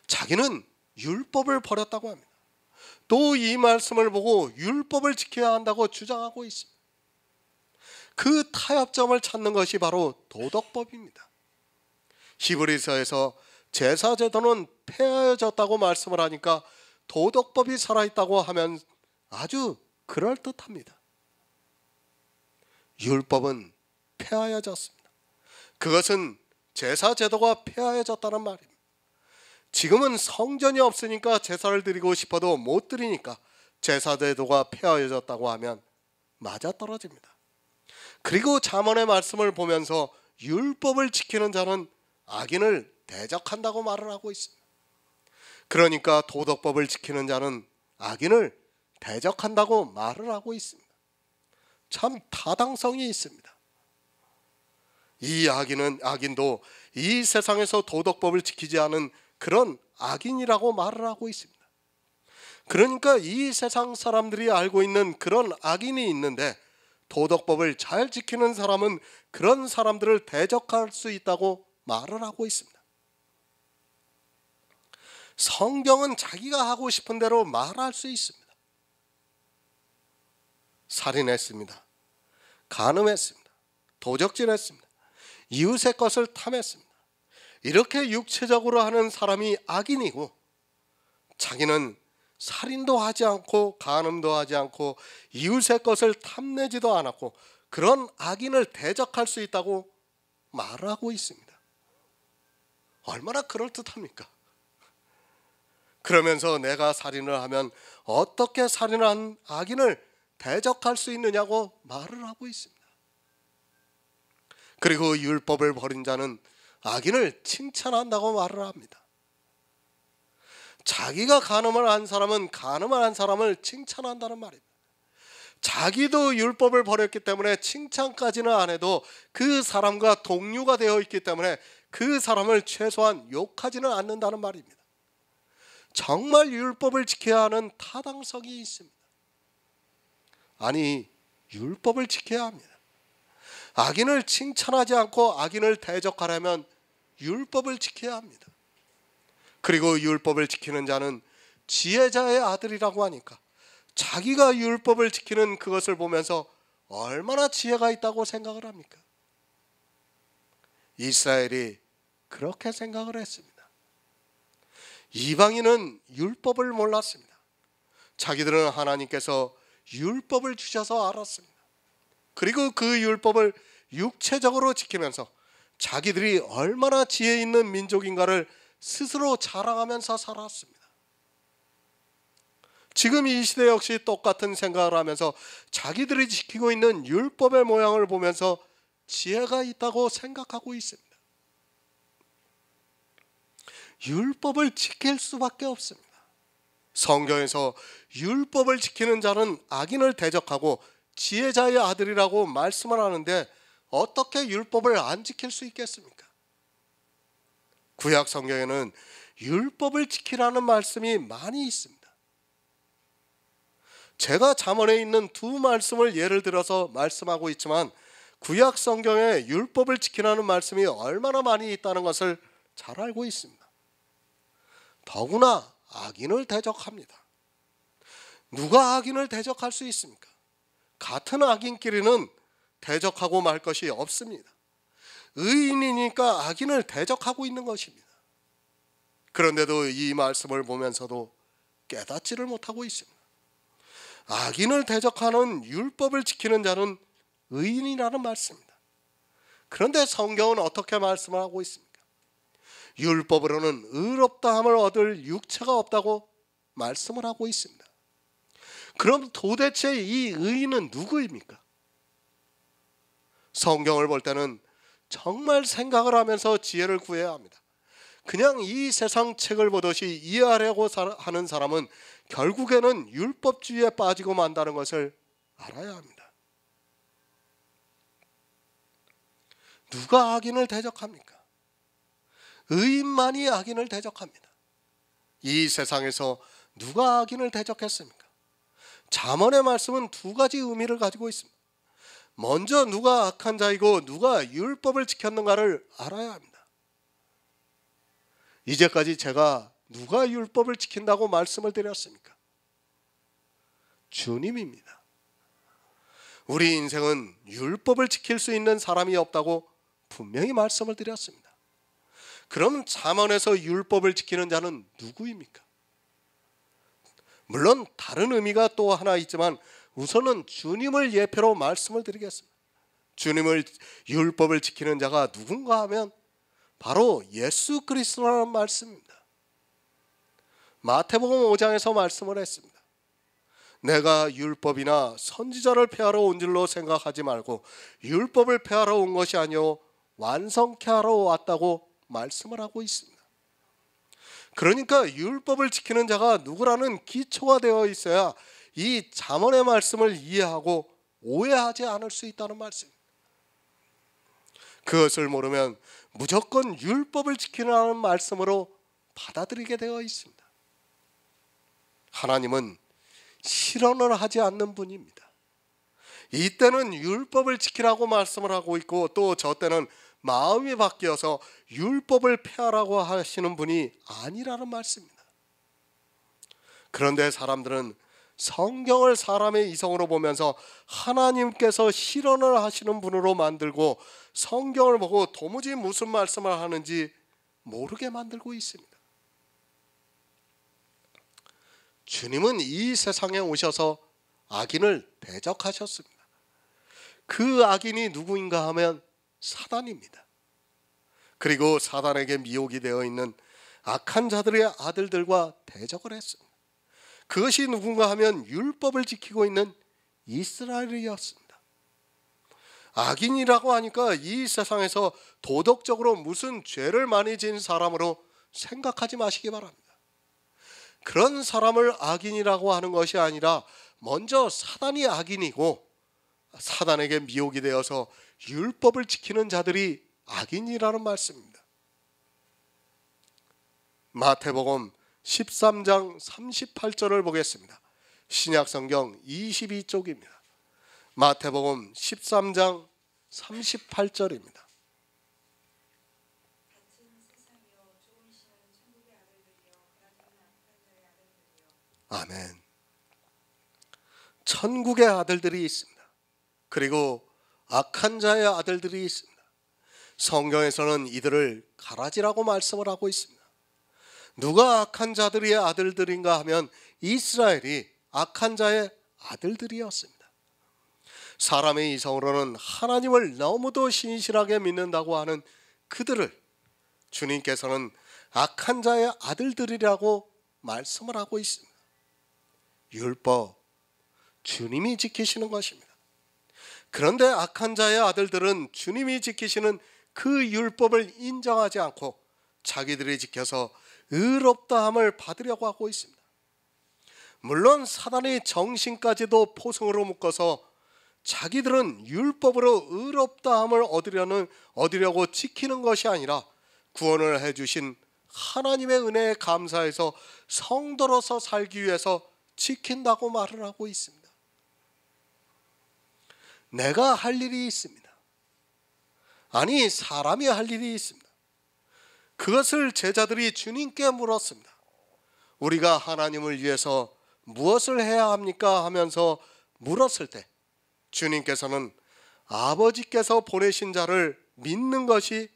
자기는 율법을 버렸다고 합니다. 또 이 말씀을 보고 율법을 지켜야 한다고 주장하고 있습니다. 그 타협점을 찾는 것이 바로 도덕법입니다. 히브리서에서 제사제도는 폐하여졌다고 말씀을 하니까 도덕법이 살아있다고 하면 아주 그럴듯합니다. 율법은 폐하여졌습니다. 그것은 제사제도가 폐하여졌다는 말입니다. 지금은 성전이 없으니까 제사를 드리고 싶어도 못 드리니까 제사제도가 폐하여졌다고 하면 맞아떨어집니다. 그리고 잠언의 말씀을 보면서 율법을 지키는 자는 악인을 대적한다고 말을 하고 있습니다. 그러니까 도덕법을 지키는 자는 악인을 대적한다고 말을 하고 있습니다. 참 타당성이 있습니다. 이 악인도 이 세상에서 도덕법을 지키지 않은 그런 악인이라고 말을 하고 있습니다. 그러니까 이 세상 사람들이 알고 있는 그런 악인이 있는데 도덕법을 잘 지키는 사람은 그런 사람들을 대적할 수 있다고 말을 하고 있습니다. 성경은 자기가 하고 싶은 대로 말할 수 있습니다. 살인했습니다. 간음했습니다. 도적질했습니다. 이웃의 것을 탐했습니다. 이렇게 육체적으로 하는 사람이 악인이고 자기는 살인도 하지 않고 간음도 하지 않고 이웃의 것을 탐내지도 않았고 그런 악인을 대적할 수 있다고 말하고 있습니다. 얼마나 그럴듯합니까? 그러면서 내가 살인을 하면 어떻게 살인한 악인을 대적할 수 있느냐고 말을 하고 있습니다. 그리고 율법을 버린 자는 악인을 칭찬한다고 말을 합니다. 자기가 간음을 한 사람은 간음을 한 사람을 칭찬한다는 말입니다. 자기도 율법을 버렸기 때문에 칭찬까지는 안 해도 그 사람과 동료가 되어 있기 때문에 그 사람을 최소한 욕하지는 않는다는 말입니다. 정말 율법을 지켜야 하는 타당성이 있습니다. 아니, 율법을 지켜야 합니다. 악인을 칭찬하지 않고 악인을 대적하려면 율법을 지켜야 합니다. 그리고 율법을 지키는 자는 지혜자의 아들이라고 하니까 자기가 율법을 지키는 그것을 보면서 얼마나 지혜가 있다고 생각을 합니까? 이스라엘이 그렇게 생각을 했습니다. 이방인은 율법을 몰랐습니다. 자기들은 하나님께서 율법을 주셔서 알았습니다. 그리고 그 율법을 육체적으로 지키면서 자기들이 얼마나 지혜 있는 민족인가를 스스로 자랑하면서 살았습니다. 지금 이 시대 역시 똑같은 생각을 하면서 자기들이 지키고 있는 율법의 모양을 보면서 지혜가 있다고 생각하고 있습니다. 율법을 지킬 수밖에 없습니다. 성경에서 율법을 지키는 자는 악인을 대적하고 지혜자의 아들이라고 말씀을 하는데 어떻게 율법을 안 지킬 수 있겠습니까? 구약 성경에는 율법을 지키라는 말씀이 많이 있습니다. 제가 잠언에 있는 두 말씀을 예를 들어서 말씀하고 있지만 구약 성경에 율법을 지키라는 말씀이 얼마나 많이 있다는 것을 잘 알고 있습니다. 더구나 악인을 대적합니다. 누가 악인을 대적할 수 있습니까? 같은 악인끼리는 대적하고 말 것이 없습니다. 의인이니까 악인을 대적하고 있는 것입니다. 그런데도 이 말씀을 보면서도 깨닫지를 못하고 있습니다. 악인을 대적하는 율법을 지키는 자는 의인이라는 말씀입니다. 그런데 성경은 어떻게 말씀을 하고 있습니까? 율법으로는 의롭다함을 얻을 육체가 없다고 말씀을 하고 있습니다. 그럼 도대체 이 의인은 누구입니까? 성경을 볼 때는 정말 생각을 하면서 지혜를 구해야 합니다. 그냥 이 세상 책을 보듯이 이해하려고 하는 사람은 결국에는 율법주의에 빠지고 만다는 것을 알아야 합니다. 누가 악인을 대적합니까? 의인만이 악인을 대적합니다. 이 세상에서 누가 악인을 대적했습니까? 잠언의 말씀은 두 가지 의미를 가지고 있습니다. 먼저 누가 악한 자이고 누가 율법을 지켰는가를 알아야 합니다. 이제까지 제가 누가 율법을 지킨다고 말씀을 드렸습니까? 주님입니다. 우리 인생은 율법을 지킬 수 있는 사람이 없다고 분명히 말씀을 드렸습니다. 그럼 잠언에서 율법을 지키는 자는 누구입니까? 물론 다른 의미가 또 하나 있지만 우선은 주님을 예표로 말씀을 드리겠습니다. 주님을 율법을 지키는 자가 누군가 하면 바로 예수 그리스도라는 말씀입니다. 마태복음 5장에서 말씀을 했습니다. 내가 율법이나 선지자를 폐하러 온 줄로 생각하지 말고 율법을 폐하러 온 것이 아니요 완성케 하러 왔다고 말씀을 하고 있습니다. 그러니까 율법을 지키는 자가 누구라는 기초가 되어 있어야 이 잠언의 말씀을 이해하고 오해하지 않을 수 있다는 말씀입니다. 그것을 모르면 무조건 율법을 지키라는 말씀으로 받아들이게 되어 있습니다. 하나님은 실언을 하지 않는 분입니다. 이때는 율법을 지키라고 말씀을 하고 있고 또 저 때는 마음이 바뀌어서 율법을 폐하라고 하시는 분이 아니라는 말씀입니다. 그런데 사람들은 성경을 사람의 이성으로 보면서 하나님께서 실언을 하시는 분으로 만들고 성경을 보고 도무지 무슨 말씀을 하는지 모르게 만들고 있습니다. 주님은 이 세상에 오셔서 악인을 대적하셨습니다. 그 악인이 누구인가 하면 사단입니다. 그리고 사단에게 미혹이 되어 있는 악한 자들의 아들들과 대적을 했습니다. 그것이 누군가 하면 율법을 지키고 있는 이스라엘이었습니다. 악인이라고 하니까 이 세상에서 도덕적으로 무슨 죄를 많이 지은 사람으로 생각하지 마시기 바랍니다. 그런 사람을 악인이라고 하는 것이 아니라 먼저 사단이 악인이고 사단에게 미혹이 되어서 율법을 지키는 자들이 악인이라는 말씀입니다. 마태복음 13장 38절을 보겠습니다. 신약성경 22쪽입니다. 마태복음 13장 38절입니다. 아멘. 천국의 아들들이 있습니다. 그리고 악한 자의 아들들이 있습니다. 성경에서는 이들을 가라지라고 말씀을 하고 있습니다. 누가 악한 자들의 아들들인가 하면 이스라엘이 악한 자의 아들들이었습니다. 사람의 이성으로는 하나님을 너무도 신실하게 믿는다고 하는 그들을 주님께서는 악한 자의 아들들이라고 말씀을 하고 있습니다. 율법, 주님이 지키시는 것입니다. 그런데 악한 자의 아들들은 주님이 지키시는 그 율법을 인정하지 않고 자기들이 지켜서 의롭다함을 받으려고 하고 있습니다. 물론 사단의 정신까지도 포성으로 묶어서 자기들은 율법으로 의롭다함을 얻으려고 지키는 것이 아니라 구원을 해주신 하나님의 은혜에 감사해서 성도로서 살기 위해서 지킨다고 말을 하고 있습니다. 내가 할 일이 있습니다. 아니, 사람이 할 일이 있습니다. 그것을 제자들이 주님께 물었습니다. 우리가 하나님을 위해서 무엇을 해야 합니까? 하면서 물었을 때 주님께서는 아버지께서 보내신 자를 믿는 것이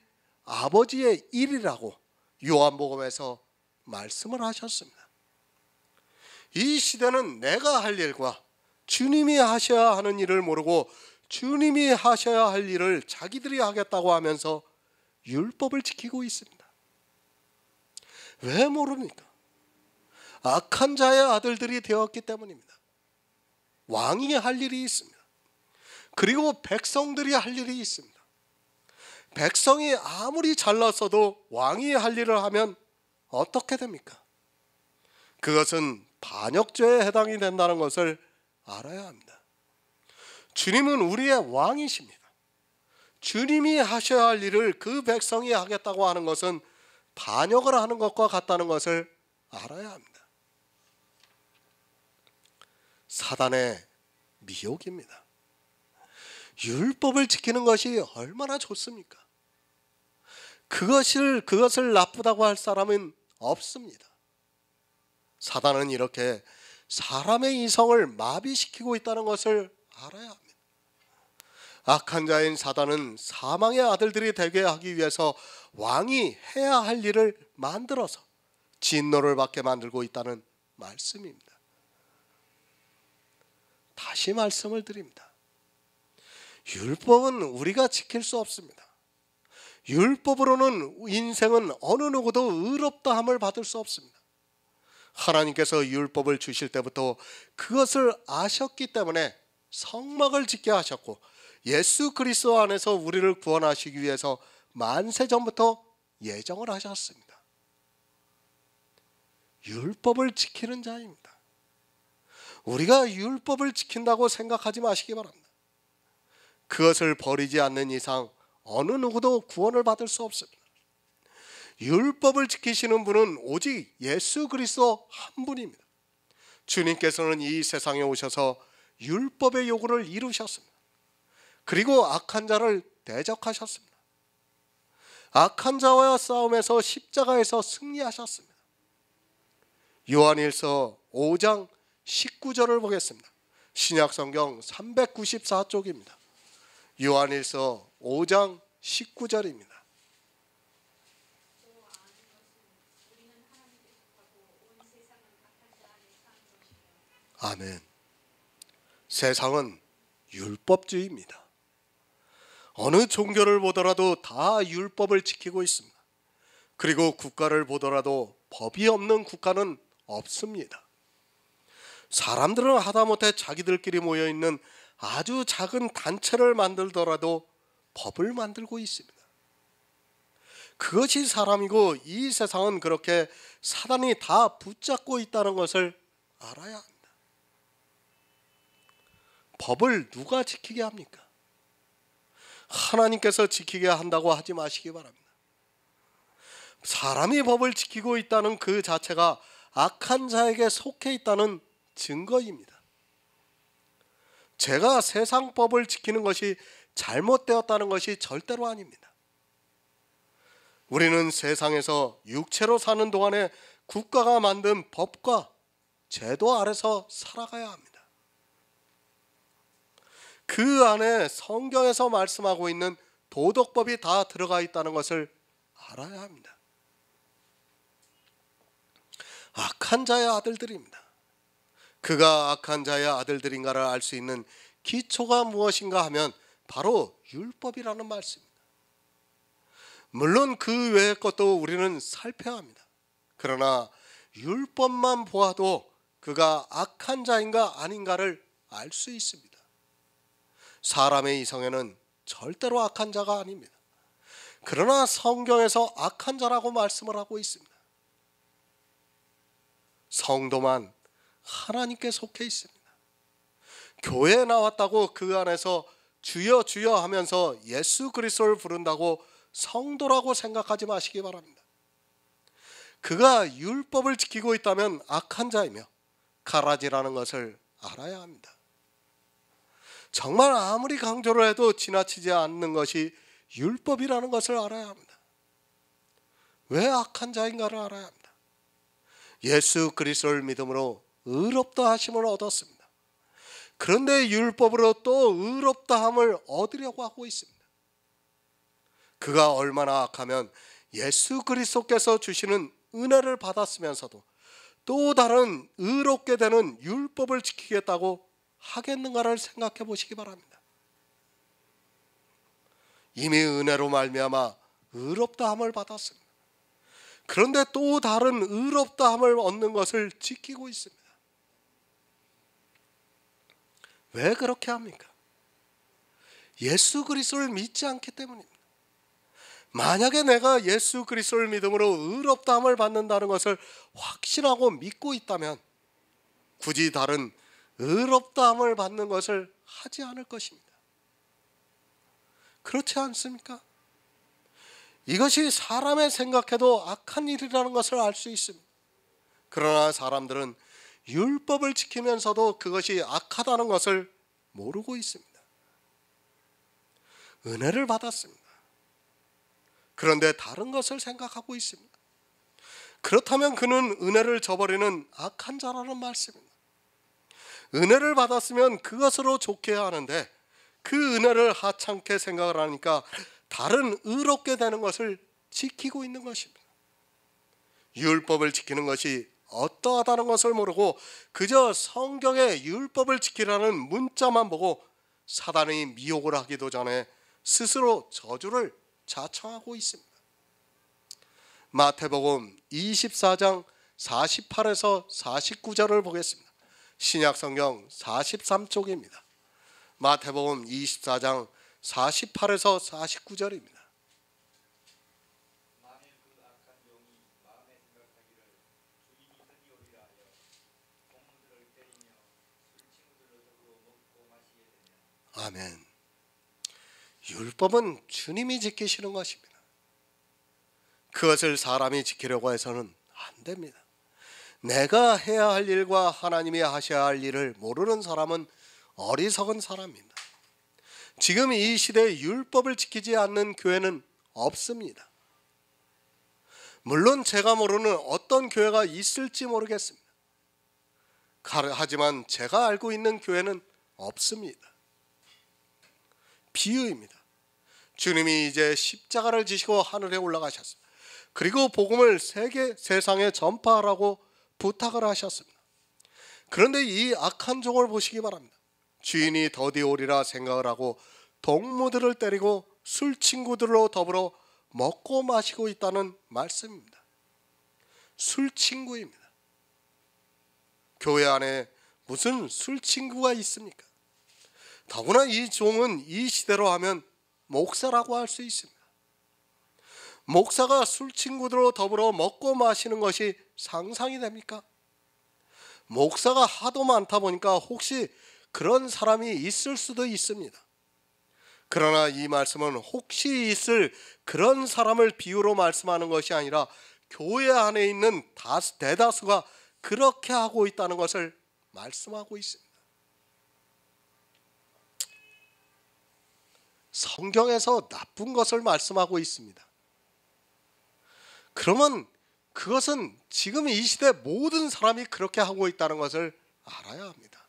아버지의 일이라고 요한복음에서 말씀을 하셨습니다. 이 시대는 내가 할 일과 주님이 하셔야 하는 일을 모르고 주님이 하셔야 할 일을 자기들이 하겠다고 하면서 율법을 지키고 있습니다. 왜 모릅니까? 악한 자의 아들들이 되었기 때문입니다. 왕이 할 일이 있습니다. 그리고 백성들이 할 일이 있습니다. 백성이 아무리 잘났어도 왕이 할 일을 하면 어떻게 됩니까? 그것은 반역죄에 해당이 된다는 것을 알아야 합니다. 주님은 우리의 왕이십니다. 주님이 하셔야 할 일을 그 백성이 하겠다고 하는 것은 반역을 하는 것과 같다는 것을 알아야 합니다. 사단의 미혹입니다. 율법을 지키는 것이 얼마나 좋습니까? 그것을 나쁘다고 할 사람은 없습니다. 사단은 이렇게 사람의 이성을 마비시키고 있다는 것을 알아야 합니다. 악한 자인 사단은 사망의 아들들이 되게 하기 위해서 왕이 해야 할 일을 만들어서 진노를 받게 만들고 있다는 말씀입니다. 다시 말씀을 드립니다. 율법은 우리가 지킬 수 없습니다. 율법으로는 인생은 어느 누구도 의롭다함을 받을 수 없습니다. 하나님께서 율법을 주실 때부터 그것을 아셨기 때문에 성막을 짓게 하셨고, 예수 그리스도 안에서 우리를 구원하시기 위해서 만세 전부터 예정을 하셨습니다. 율법을 지키는 자입니다. 우리가 율법을 지킨다고 생각하지 마시기 바랍니다. 그것을 버리지 않는 이상 어느 누구도 구원을 받을 수 없습니다. 율법을 지키시는 분은 오직 예수 그리스도 한 분입니다. 주님께서는 이 세상에 오셔서 율법의 요구를 이루셨습니다. 그리고 악한 자를 대적하셨습니다. 악한 자와의 싸움에서 십자가에서 승리하셨습니다. 요한일서 5장 19절을 보겠습니다. 신약성경 394쪽입니다. 요한일서 5장 19절입니다. 아멘. 세상은 율법주의입니다. 어느 종교를 보더라도 다 율법을 지키고 있습니다. 그리고 국가를 보더라도 법이 없는 국가는 없습니다. 사람들은 하다못해 자기들끼리 모여있는 아주 작은 단체를 만들더라도 법을 만들고 있습니다. 그것이 사람이고, 이 세상은 그렇게 사단이 다 붙잡고 있다는 것을 알아야 합니다. 법을 누가 지키게 합니까? 하나님께서 지키게 한다고 하지 마시기 바랍니다. 사람이 법을 지키고 있다는 그 자체가 악한 자에게 속해 있다는 증거입니다. 제가 세상 법을 지키는 것이 잘못되었다는 것이 절대로 아닙니다. 우리는 세상에서 육체로 사는 동안에 국가가 만든 법과 제도 아래서 살아가야 합니다. 그 안에 성경에서 말씀하고 있는 도덕법이 다 들어가 있다는 것을 알아야 합니다. 악한 자의 아들들입니다. 그가 악한 자의 아들들인가를 알 수 있는 기초가 무엇인가 하면 바로 율법이라는 말씀입니다. 물론 그 외의 것도 우리는 살펴야 합니다. 그러나 율법만 보아도 그가 악한 자인가 아닌가를 알 수 있습니다. 사람의 이성에는 절대로 악한 자가 아닙니다. 그러나 성경에서 악한 자라고 말씀을 하고 있습니다. 성도만 하나님께 속해 있습니다. 교회에 나왔다고 그 안에서 주여 주여 하면서 예수 그리스도를 부른다고 성도라고 생각하지 마시기 바랍니다. 그가 율법을 지키고 있다면 악한 자이며 가라지라는 것을 알아야 합니다. 정말 아무리 강조를 해도 지나치지 않는 것이 율법이라는 것을 알아야 합니다. 왜 악한 자인가를 알아야 합니다. 예수 그리스도를 믿음으로 의롭다 하심을 얻었습니다. 그런데 율법으로 또 의롭다함을 얻으려고 하고 있습니다. 그가 얼마나 악하면 예수 그리스도께서 주시는 은혜를 받았으면서도 또 다른 의롭게 되는 율법을 지키겠다고 하겠는가를 생각해 보시기 바랍니다. 이미 은혜로 말미암아 의롭다함을 받았습니다. 그런데 또 다른 의롭다함을 얻는 것을 지키고 있습니다. 왜 그렇게 합니까? 예수 그리스도를 믿지 않기 때문입니다. 만약에 내가 예수 그리스도를 믿음으로 의롭다함을 받는다는 것을 확신하고 믿고 있다면 굳이 다른 의롭다함을 받는 것을 하지 않을 것입니다. 그렇지 않습니까? 이것이 사람의 생각해도 악한 일이라는 것을 알 수 있습니다. 그러나 사람들은 율법을 지키면서도 그것이 악하다는 것을 모르고 있습니다. 은혜를 받았습니다. 그런데 다른 것을 생각하고 있습니다. 그렇다면 그는 은혜를 저버리는 악한 자라는 말씀입니다. 은혜를 받았으면 그것으로 좋게 해야 하는데 그 은혜를 하찮게 생각을 하니까 다른 의롭게 되는 것을 지키고 있는 것입니다. 율법을 지키는 것이 어떠하다는 것을 모르고 그저 성경에 율법을 지키라는 문자만 보고 사단이 미혹을 하기도 전에 스스로 저주를 자청하고 있습니다. 마태복음 24장 48에서 49절을 보겠습니다. 신약성경 43쪽입니다. 마태복음 24장 48에서 49절입니다. 아멘. 율법은 주님이 지키시는 것입니다. 그것을 사람이 지키려고 해서는 안 됩니다. 내가 해야 할 일과 하나님이 하셔야 할 일을 모르는 사람은 어리석은 사람입니다. 지금 이 시대에 율법을 지키지 않는 교회는 없습니다. 물론 제가 모르는 어떤 교회가 있을지 모르겠습니다. 하지만 제가 알고 있는 교회는 없습니다. 비유입니다. 주님이 이제 십자가를 지시고 하늘에 올라가셨습니다. 그리고 복음을 세상에 전파하라고 부탁을 하셨습니다. 그런데 이 악한 종을 보시기 바랍니다. 주인이 더디 오리라 생각을 하고 동무들을 때리고 술 친구들로 더불어 먹고 마시고 있다는 말씀입니다. 술 친구입니다. 교회 안에 무슨 술 친구가 있습니까? 더구나 이 종은 이 시대로 하면 목사라고 할 수 있습니다. 목사가 술 친구들로 더불어 먹고 마시는 것이 상상이 됩니까? 목사가 하도 많다 보니까 혹시 그런 사람이 있을 수도 있습니다. 그러나 이 말씀은 혹시 있을 그런 사람을 비유로 말씀하는 것이 아니라 교회 안에 있는 대다수가 그렇게 하고 있다는 것을 말씀하고 있습니다. 성경에서 나쁜 것을 말씀하고 있습니다. 그러면 그것은 지금 이 시대 모든 사람이 그렇게 하고 있다는 것을 알아야 합니다.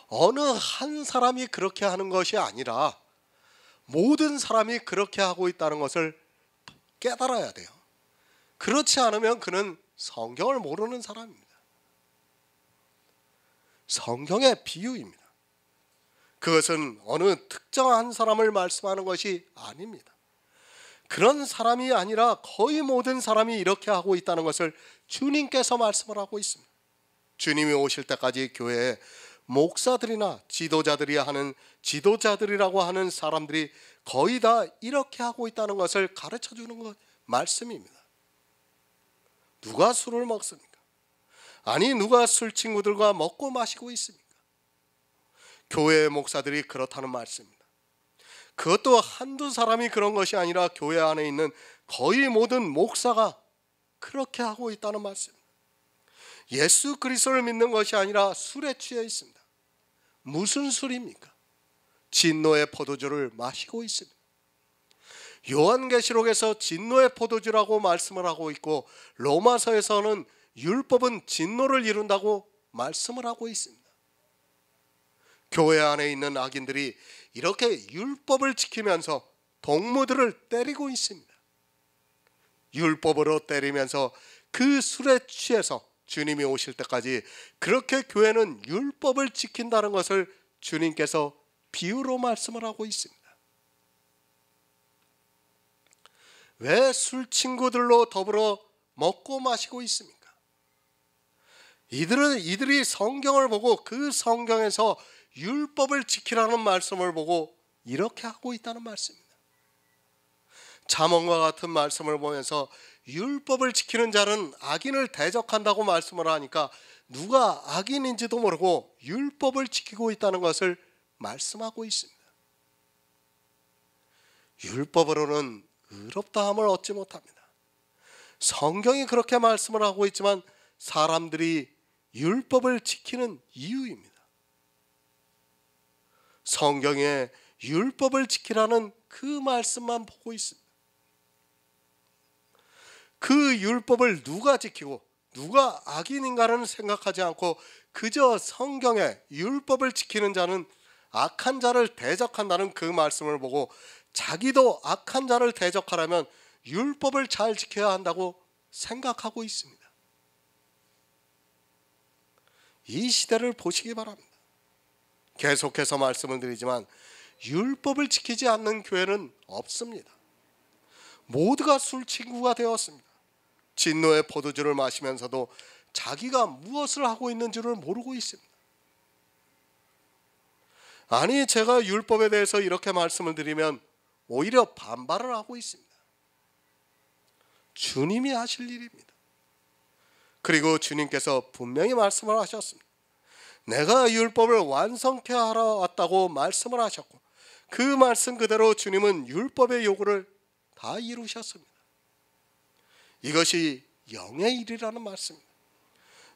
어느 한 사람이 그렇게 하는 것이 아니라 모든 사람이 그렇게 하고 있다는 것을 깨달아야 돼요. 그렇지 않으면 그는 성경을 모르는 사람입니다. 성경의 비유입니다. 그것은 어느 특정한 사람을 말씀하는 것이 아닙니다. 그런 사람이 아니라 거의 모든 사람이 이렇게 하고 있다는 것을 주님께서 말씀을 하고 있습니다. 주님이 오실 때까지 교회에 목사들이나 지도자들이라고 하는 사람들이 거의 다 이렇게 하고 있다는 것을 가르쳐 주는 것 말씀입니다. 누가 술을 먹습니까? 아니 누가 술 친구들과 먹고 마시고 있습니까? 교회의 목사들이 그렇다는 말씀입니다. 그것도 한두 사람이 그런 것이 아니라 교회 안에 있는 거의 모든 목사가 그렇게 하고 있다는 말씀입니다. 예수 그리스도를 믿는 것이 아니라 술에 취해 있습니다. 무슨 술입니까? 진노의 포도주를 마시고 있습니다. 요한계시록에서 진노의 포도주라고 말씀을 하고 있고 로마서에서는 율법은 진노를 이룬다고 말씀을 하고 있습니다. 교회 안에 있는 악인들이 이렇게 율법을 지키면서 동무들을 때리고 있습니다. 율법으로 때리면서 그 술에 취해서 주님이 오실 때까지 그렇게 교회는 율법을 지킨다는 것을 주님께서 비유로 말씀을 하고 있습니다. 왜 술 친구들로 더불어 먹고 마시고 있습니까? 이들이 성경을 보고 그 성경에서 율법을 지키라는 말씀을 보고 이렇게 하고 있다는 말씀입니다. 잠언과 같은 말씀을 보면서 율법을 지키는 자는 악인을 대적한다고 말씀을 하니까 누가 악인인지도 모르고 율법을 지키고 있다는 것을 말씀하고 있습니다. 율법으로는 의롭다함을 얻지 못합니다. 성경이 그렇게 말씀을 하고 있지만 사람들이 율법을 지키는 이유입니다. 성경에 율법을 지키라는 그 말씀만 보고 있습니다. 그 율법을 누가 지키고 누가 악인인가는 생각하지 않고 그저 성경에 율법을 지키는 자는 악한 자를 대적한다는 그 말씀을 보고 자기도 악한 자를 대적하려면 율법을 잘 지켜야 한다고 생각하고 있습니다. 이 시대를 보시기 바랍니다. 계속해서 말씀을 드리지만 율법을 지키지 않는 교회는 없습니다. 모두가 술 친구가 되었습니다. 진노의 포도주를 마시면서도 자기가 무엇을 하고 있는 줄을 모르고 있습니다. 아니, 제가 율법에 대해서 이렇게 말씀을 드리면 오히려 반발을 하고 있습니다. 주님이 하실 일입니다. 그리고 주님께서 분명히 말씀을 하셨습니다. 내가 율법을 완성케 하러 왔다고 말씀을 하셨고 그 말씀 그대로 주님은 율법의 요구를 다 이루셨습니다. 이것이 영의 일이라는 말씀입니다.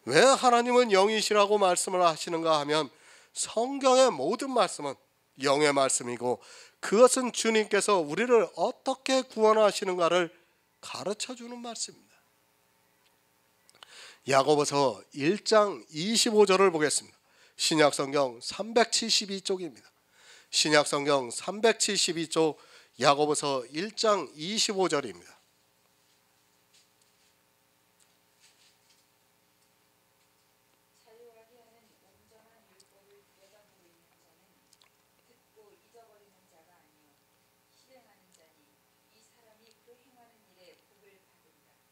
왜 하나님은 영이시라고 말씀을 하시는가 하면 성경의 모든 말씀은 영의 말씀이고 그것은 주님께서 우리를 어떻게 구원하시는가를 가르쳐주는 말씀입니다. 야고보서 1장 25절을 보겠습니다. 신약성경 372쪽입니다. 신약성경 372쪽 야고보서 1장 25절입니다.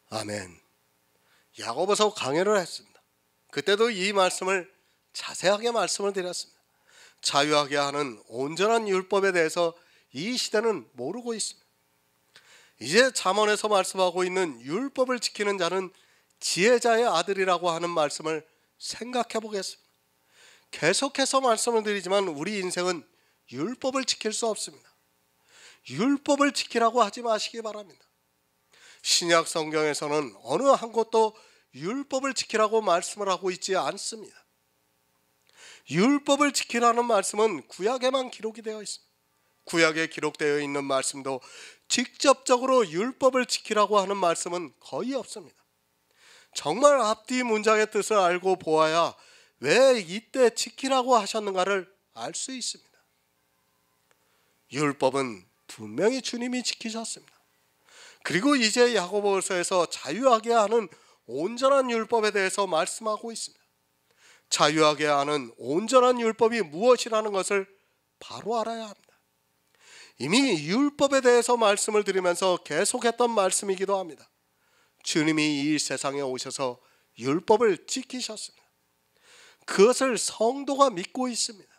아멘. 야고보서 강해를 했습니다. 그때도 이 말씀을 자세하게 말씀을 드렸습니다. 자유하게 하는 온전한 율법에 대해서 이 시대는 모르고 있습니다. 이제 잠언에서 말씀하고 있는 율법을 지키는 자는 지혜자의 아들이라고 하는 말씀을 생각해 보겠습니다. 계속해서 말씀을 드리지만 우리 인생은 율법을 지킬 수 없습니다. 율법을 지키라고 하지 마시기 바랍니다. 신약 성경에서는 어느 한 곳도 율법을 지키라고 말씀을 하고 있지 않습니다. 율법을 지키라는 말씀은 구약에만 기록이 되어 있습니다. 구약에 기록되어 있는 말씀도 직접적으로 율법을 지키라고 하는 말씀은 거의 없습니다. 정말 앞뒤 문장의 뜻을 알고 보아야 왜 이때 지키라고 하셨는가를 알 수 있습니다. 율법은 분명히 주님이 지키셨습니다. 그리고 이제 야고보서에서 자유하게 하는 온전한 율법에 대해서 말씀하고 있습니다. 자유하게 하는 온전한 율법이 무엇이라는 것을 바로 알아야 합니다. 이미 율법에 대해서 말씀을 드리면서 계속했던 말씀이기도 합니다. 주님이 이 세상에 오셔서 율법을 지키셨습니다. 그것을 성도가 믿고 있습니다.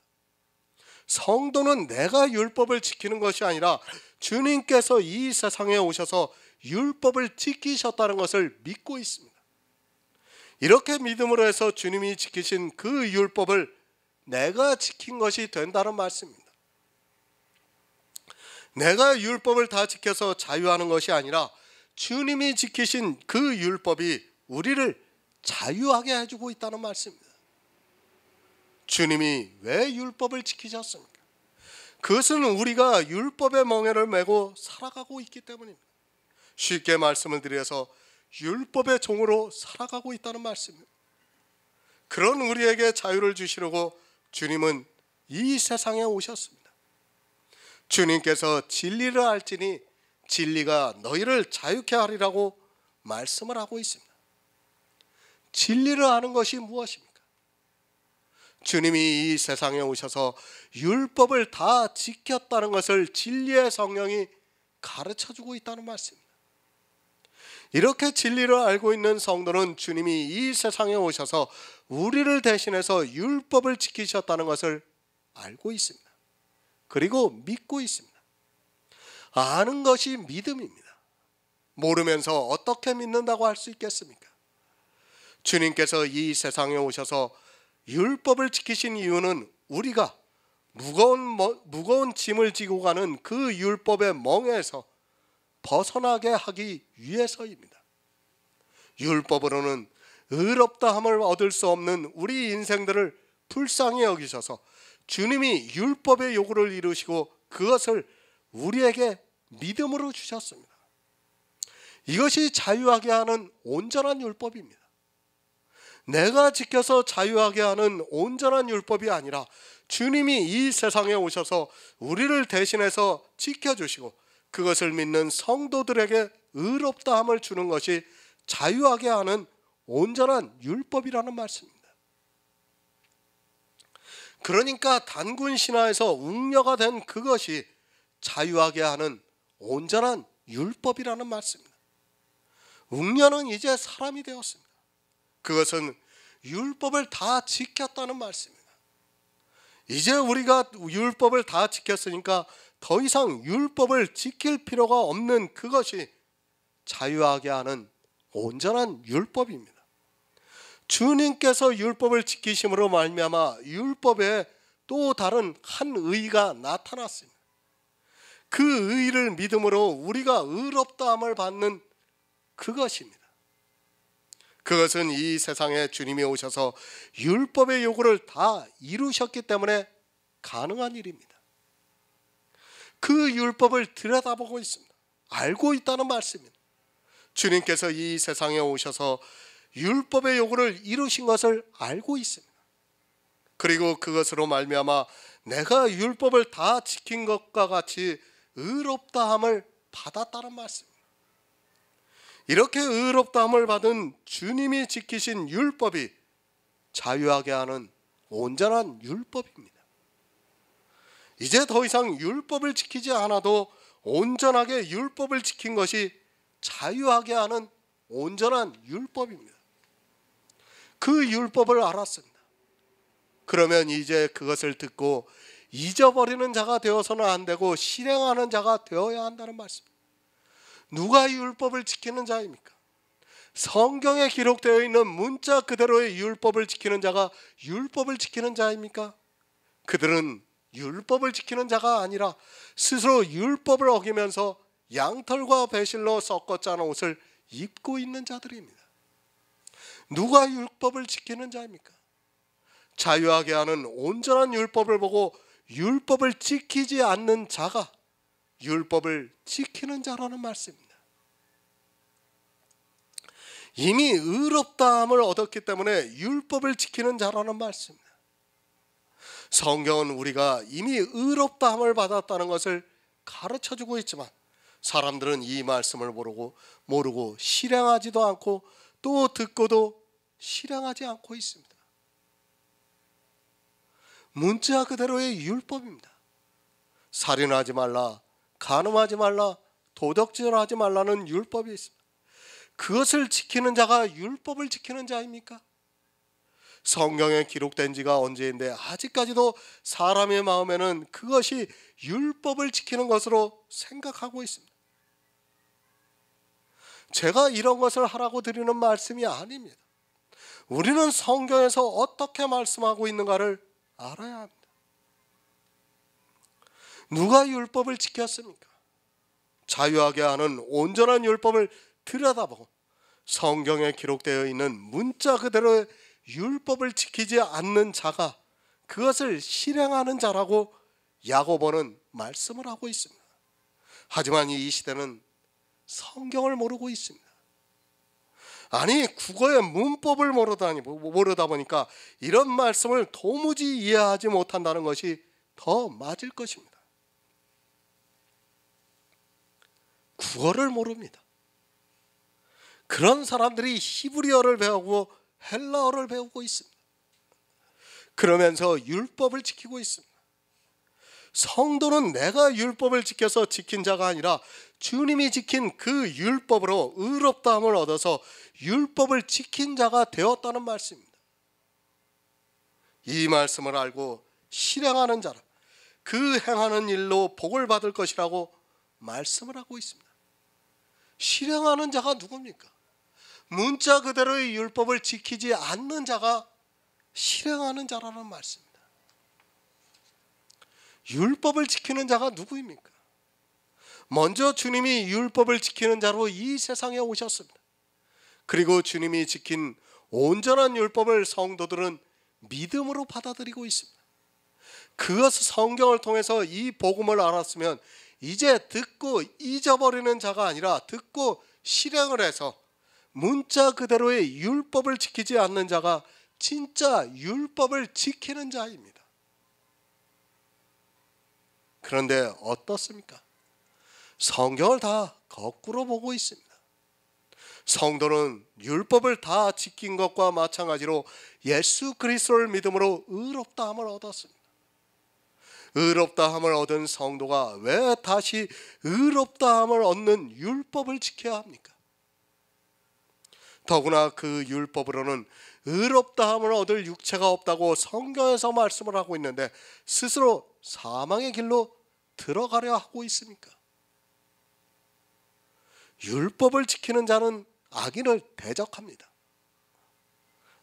성도는 내가 율법을 지키는 것이 아니라 주님께서 이 세상에 오셔서 율법을 지키셨다는 것을 믿고 있습니다. 이렇게 믿음으로 해서 주님이 지키신 그 율법을 내가 지킨 것이 된다는 말씀입니다. 내가 율법을 다 지켜서 자유하는 것이 아니라 주님이 지키신 그 율법이 우리를 자유하게 해주고 있다는 말씀입니다. 주님이 왜 율법을 지키셨습니까? 그것은 우리가 율법의 멍에를 메고 살아가고 있기 때문입니다. 쉽게 말씀을 드려서 율법의 종으로 살아가고 있다는 말씀입니다. 그런 우리에게 자유를 주시려고 주님은 이 세상에 오셨습니다. 주님께서 진리를 알지니 진리가 너희를 자유케 하리라고 말씀을 하고 있습니다. 진리를 아는 것이 무엇입니까? 주님이 이 세상에 오셔서 율법을 다 지켰다는 것을 진리의 성령이 가르쳐주고 있다는 말씀입니다. 이렇게 진리를 알고 있는 성도는 주님이 이 세상에 오셔서 우리를 대신해서 율법을 지키셨다는 것을 알고 있습니다. 그리고 믿고 있습니다. 아는 것이 믿음입니다. 모르면서 어떻게 믿는다고 할 수 있겠습니까? 주님께서 이 세상에 오셔서 율법을 지키신 이유는 우리가 무거운 짐을 지고 가는 그 율법의 멍에서 벗어나게 하기 위해서입니다. 율법으로는 의롭다함을 얻을 수 없는 우리 인생들을 불쌍히 여기셔서 주님이 율법의 요구를 이루시고 그것을 우리에게 믿음으로 주셨습니다. 이것이 자유하게 하는 온전한 율법입니다. 내가 지켜서 자유하게 하는 온전한 율법이 아니라 주님이 이 세상에 오셔서 우리를 대신해서 지켜주시고 그것을 믿는 성도들에게 의롭다함을 주는 것이 자유하게 하는 온전한 율법이라는 말씀입니다. 그러니까 단군 신화에서 웅녀가 된 그것이 자유하게 하는 온전한 율법이라는 말씀입니다. 웅녀는 이제 사람이 되었습니다. 그것은 율법을 다 지켰다는 말씀입니다. 이제 우리가 율법을 다 지켰으니까 더 이상 율법을 지킬 필요가 없는 그것이 자유하게 하는 온전한 율법입니다. 주님께서 율법을 지키심으로 말미암아 율법에 또 다른 한 의가 나타났습니다. 그 의를 믿음으로 우리가 의롭다함을 받는 그것입니다. 그것은 이 세상에 주님이 오셔서 율법의 요구를 다 이루셨기 때문에 가능한 일입니다. 그 율법을 들여다보고 있습니다. 알고 있다는 말씀입니다. 주님께서 이 세상에 오셔서 율법의 요구를 이루신 것을 알고 있습니다. 그리고 그것으로 말미암아 내가 율법을 다 지킨 것과 같이 의롭다함을 받았다는 말씀입니다. 이렇게 의롭다함을 받은 주님이 지키신 율법이 자유하게 하는 온전한 율법입니다. 이제 더 이상 율법을 지키지 않아도 온전하게 율법을 지킨 것이 자유하게 하는 온전한 율법입니다. 그 율법을 알았습니다. 그러면 이제 그것을 듣고 잊어버리는 자가 되어서는 안 되고 실행하는 자가 되어야 한다는 말씀입니다. 누가 율법을 지키는 자입니까? 성경에 기록되어 있는 문자 그대로의 율법을 지키는 자가 율법을 지키는 자입니까? 그들은 율법을 지키는 자가 아니라 스스로 율법을 어기면서 양털과 배실로 섞어 짜는 옷을 입고 있는 자들입니다. 누가 율법을 지키는 자입니까? 자유하게 하는 온전한 율법을 보고 율법을 지키지 않는 자가 율법을 지키는 자라는 말씀입니다. 이미 의롭다함을 얻었기 때문에 율법을 지키는 자라는 말씀입니다. 성경은 우리가 이미 의롭다함을 받았다는 것을 가르쳐주고 있지만 사람들은 이 말씀을 모르고 실행하지도 않고 또 듣고도 실행하지 않고 있습니다. 문자 그대로의 율법입니다. 살인하지 말라, 간음하지 말라, 도덕질하지 말라는 율법이 있습니다. 그것을 지키는 자가 율법을 지키는 자입니까? 성경에 기록된 지가 언제인데 아직까지도 사람의 마음에는 그것이 율법을 지키는 것으로 생각하고 있습니다. 제가 이런 것을 하라고 드리는 말씀이 아닙니다. 우리는 성경에서 어떻게 말씀하고 있는가를 알아야 합니다. 누가 율법을 지켰습니까? 자유하게 하는 온전한 율법을 들여다보고 성경에 기록되어 있는 문자 그대로의 율법을 지키지 않는 자가 그것을 실행하는 자라고 야고보는 말씀을 하고 있습니다. 하지만 이 시대는 성경을 모르고 있습니다. 아니 국어의 문법을 모르다 보니까 이런 말씀을 도무지 이해하지 못한다는 것이 더 맞을 것입니다. 국어를 모릅니다. 그런 사람들이 히브리어를 배우고 헬라어를 배우고 있습니다. 그러면서 율법을 지키고 있습니다. 성도는 내가 율법을 지켜서 지킨 자가 아니라 주님이 지킨 그 율법으로 의롭다함을 얻어서 율법을 지킨 자가 되었다는 말씀입니다. 이 말씀을 알고 실행하는 자라 그 행하는 일로 복을 받을 것이라고 말씀을 하고 있습니다. 실행하는 자가 누굽니까? 문자 그대로의 율법을 지키지 않는 자가 실행하는 자라는 말씀입니다. 율법을 지키는 자가 누구입니까? 먼저 주님이 율법을 지키는 자로 이 세상에 오셨습니다. 그리고 주님이 지킨 온전한 율법을 성도들은 믿음으로 받아들이고 있습니다. 그것을 성경을 통해서 이 복음을 알았으면 이제 듣고 잊어버리는 자가 아니라 듣고 실행을 해서 문자 그대로의 율법을 지키지 않는 자가 진짜 율법을 지키는 자입니다. 그런데 어떻습니까? 성경을 다 거꾸로 보고 있습니다. 성도는 율법을 다 지킨 것과 마찬가지로 예수 그리스도를 믿음으로 의롭다함을 얻었습니다. 의롭다함을 얻은 성도가 왜 다시 의롭다함을 얻는 율법을 지켜야 합니까? 더구나 그 율법으로는 의롭다함을 얻을 육체가 없다고 성경에서 말씀을 하고 있는데 스스로 사망의 길로 들어가려 하고 있습니까? 율법을 지키는 자는 악인을 대적합니다.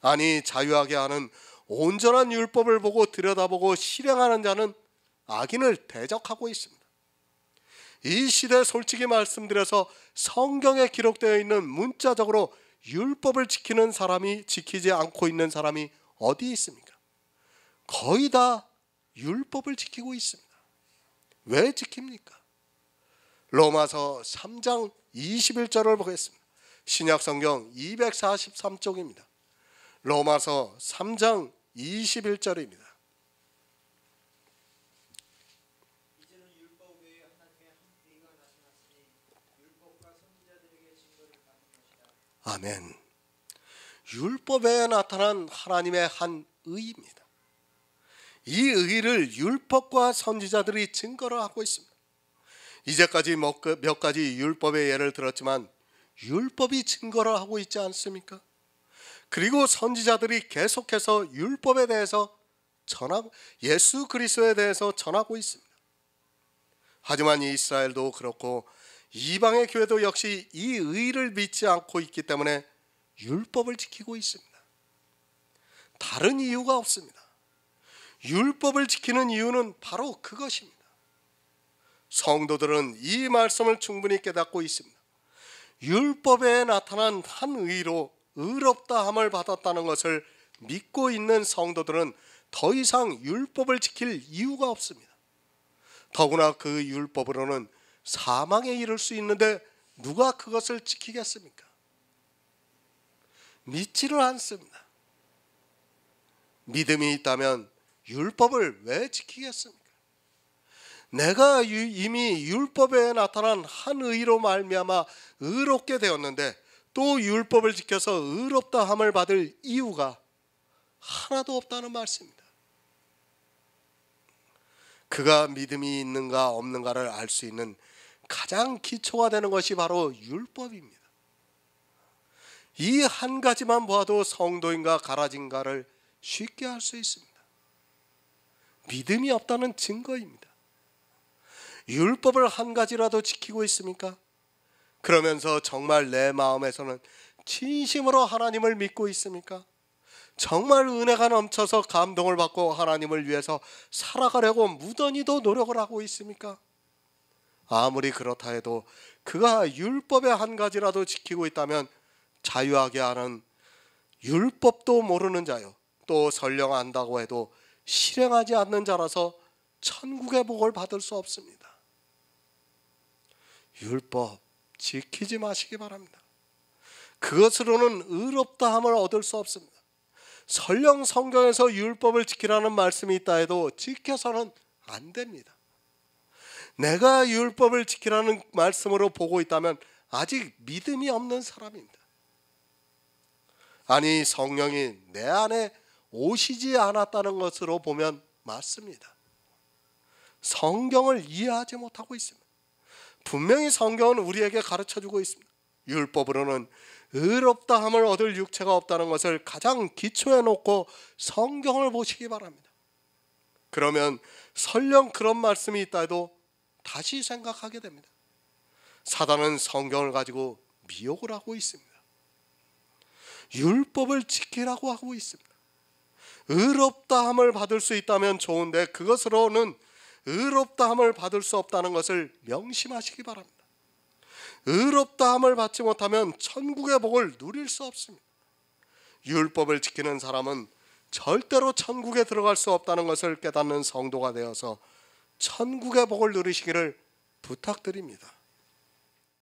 아니, 자유하게 하는 온전한 율법을 보고 들여다보고 실행하는 자는 악인을 대적하고 있습니다. 이 시대에 솔직히 말씀드려서 성경에 기록되어 있는 문자적으로 율법을 지키는 사람이 지키지 않고 있는 사람이 어디 있습니까? 거의 다 율법을 지키고 있습니다. 왜 지킵니까? 로마서 3장 21절을 보겠습니다. 신약성경 243쪽입니다. 로마서 3장 21절입니다. 아멘. 율법에 나타난 하나님의 한 의입니다. 이 의를 율법과 선지자들이 증거를 하고 있습니다. 이제까지 몇 가지 율법의 예를 들었지만 율법이 증거를 하고 있지 않습니까? 그리고 선지자들이 계속해서 율법에 대해서 전하고 예수 그리스도에 대해서 전하고 있습니다. 하지만 이스라엘도 그렇고 이방의 교회도 역시 이 의를 믿지 않고 있기 때문에 율법을 지키고 있습니다. 다른 이유가 없습니다. 율법을 지키는 이유는 바로 그것입니다. 성도들은 이 말씀을 충분히 깨닫고 있습니다. 율법에 나타난 한 의로 의롭다함을 받았다는 것을 믿고 있는 성도들은 더 이상 율법을 지킬 이유가 없습니다. 더구나 그 율법으로는 사망에 이를 수 있는데 누가 그것을 지키겠습니까? 믿지를 않습니다. 믿음이 있다면 율법을 왜 지키겠습니까? 내가 이미 율법에 나타난 한 의로 말미암아 의롭게 되었는데 또 율법을 지켜서 의롭다함을 받을 이유가 하나도 없다는 말씀입니다. 그가 믿음이 있는가 없는가를 알 수 있는 가장 기초가 되는 것이 바로 율법입니다. 이 한 가지만 보아도 성도인가 가라진가를 쉽게 알 수 있습니다. 믿음이 없다는 증거입니다. 율법을 한 가지라도 지키고 있습니까? 그러면서 정말 내 마음에서는 진심으로 하나님을 믿고 있습니까? 정말 은혜가 넘쳐서 감동을 받고 하나님을 위해서 살아가려고 무던히도 노력을 하고 있습니까? 아무리 그렇다 해도 그가 율법의 한 가지라도 지키고 있다면 자유하게 하는 율법도 모르는 자요, 또 설령 안다고 해도 실행하지 않는 자라서 천국의 복을 받을 수 없습니다. 율법 지키지 마시기 바랍니다. 그것으로는 의롭다함을 얻을 수 없습니다. 설령 성경에서 율법을 지키라는 말씀이 있다 해도 지켜서는 안 됩니다. 내가 율법을 지키라는 말씀으로 보고 있다면 아직 믿음이 없는 사람입니다. 아니, 성령이 내 안에 오시지 않았다는 것으로 보면 맞습니다. 성경을 이해하지 못하고 있습니다. 분명히 성경은 우리에게 가르쳐주고 있습니다. 율법으로는 의롭다함을 얻을 육체가 없다는 것을 가장 기초에 놓고 성경을 보시기 바랍니다. 그러면 설령 그런 말씀이 있다 해도 다시 생각하게 됩니다. 사단은 성경을 가지고 미혹을 하고 있습니다. 율법을 지키라고 하고 있습니다. 의롭다함을 받을 수 있다면 좋은데 그것으로는 의롭다함을 받을 수 없다는 것을 명심하시기 바랍니다. 의롭다함을 받지 못하면 천국의 복을 누릴 수 없습니다. 율법을 지키는 사람은 절대로 천국에 들어갈 수 없다는 것을 깨닫는 성도가 되어서 천국의 복을 누리시기를 부탁드립니다.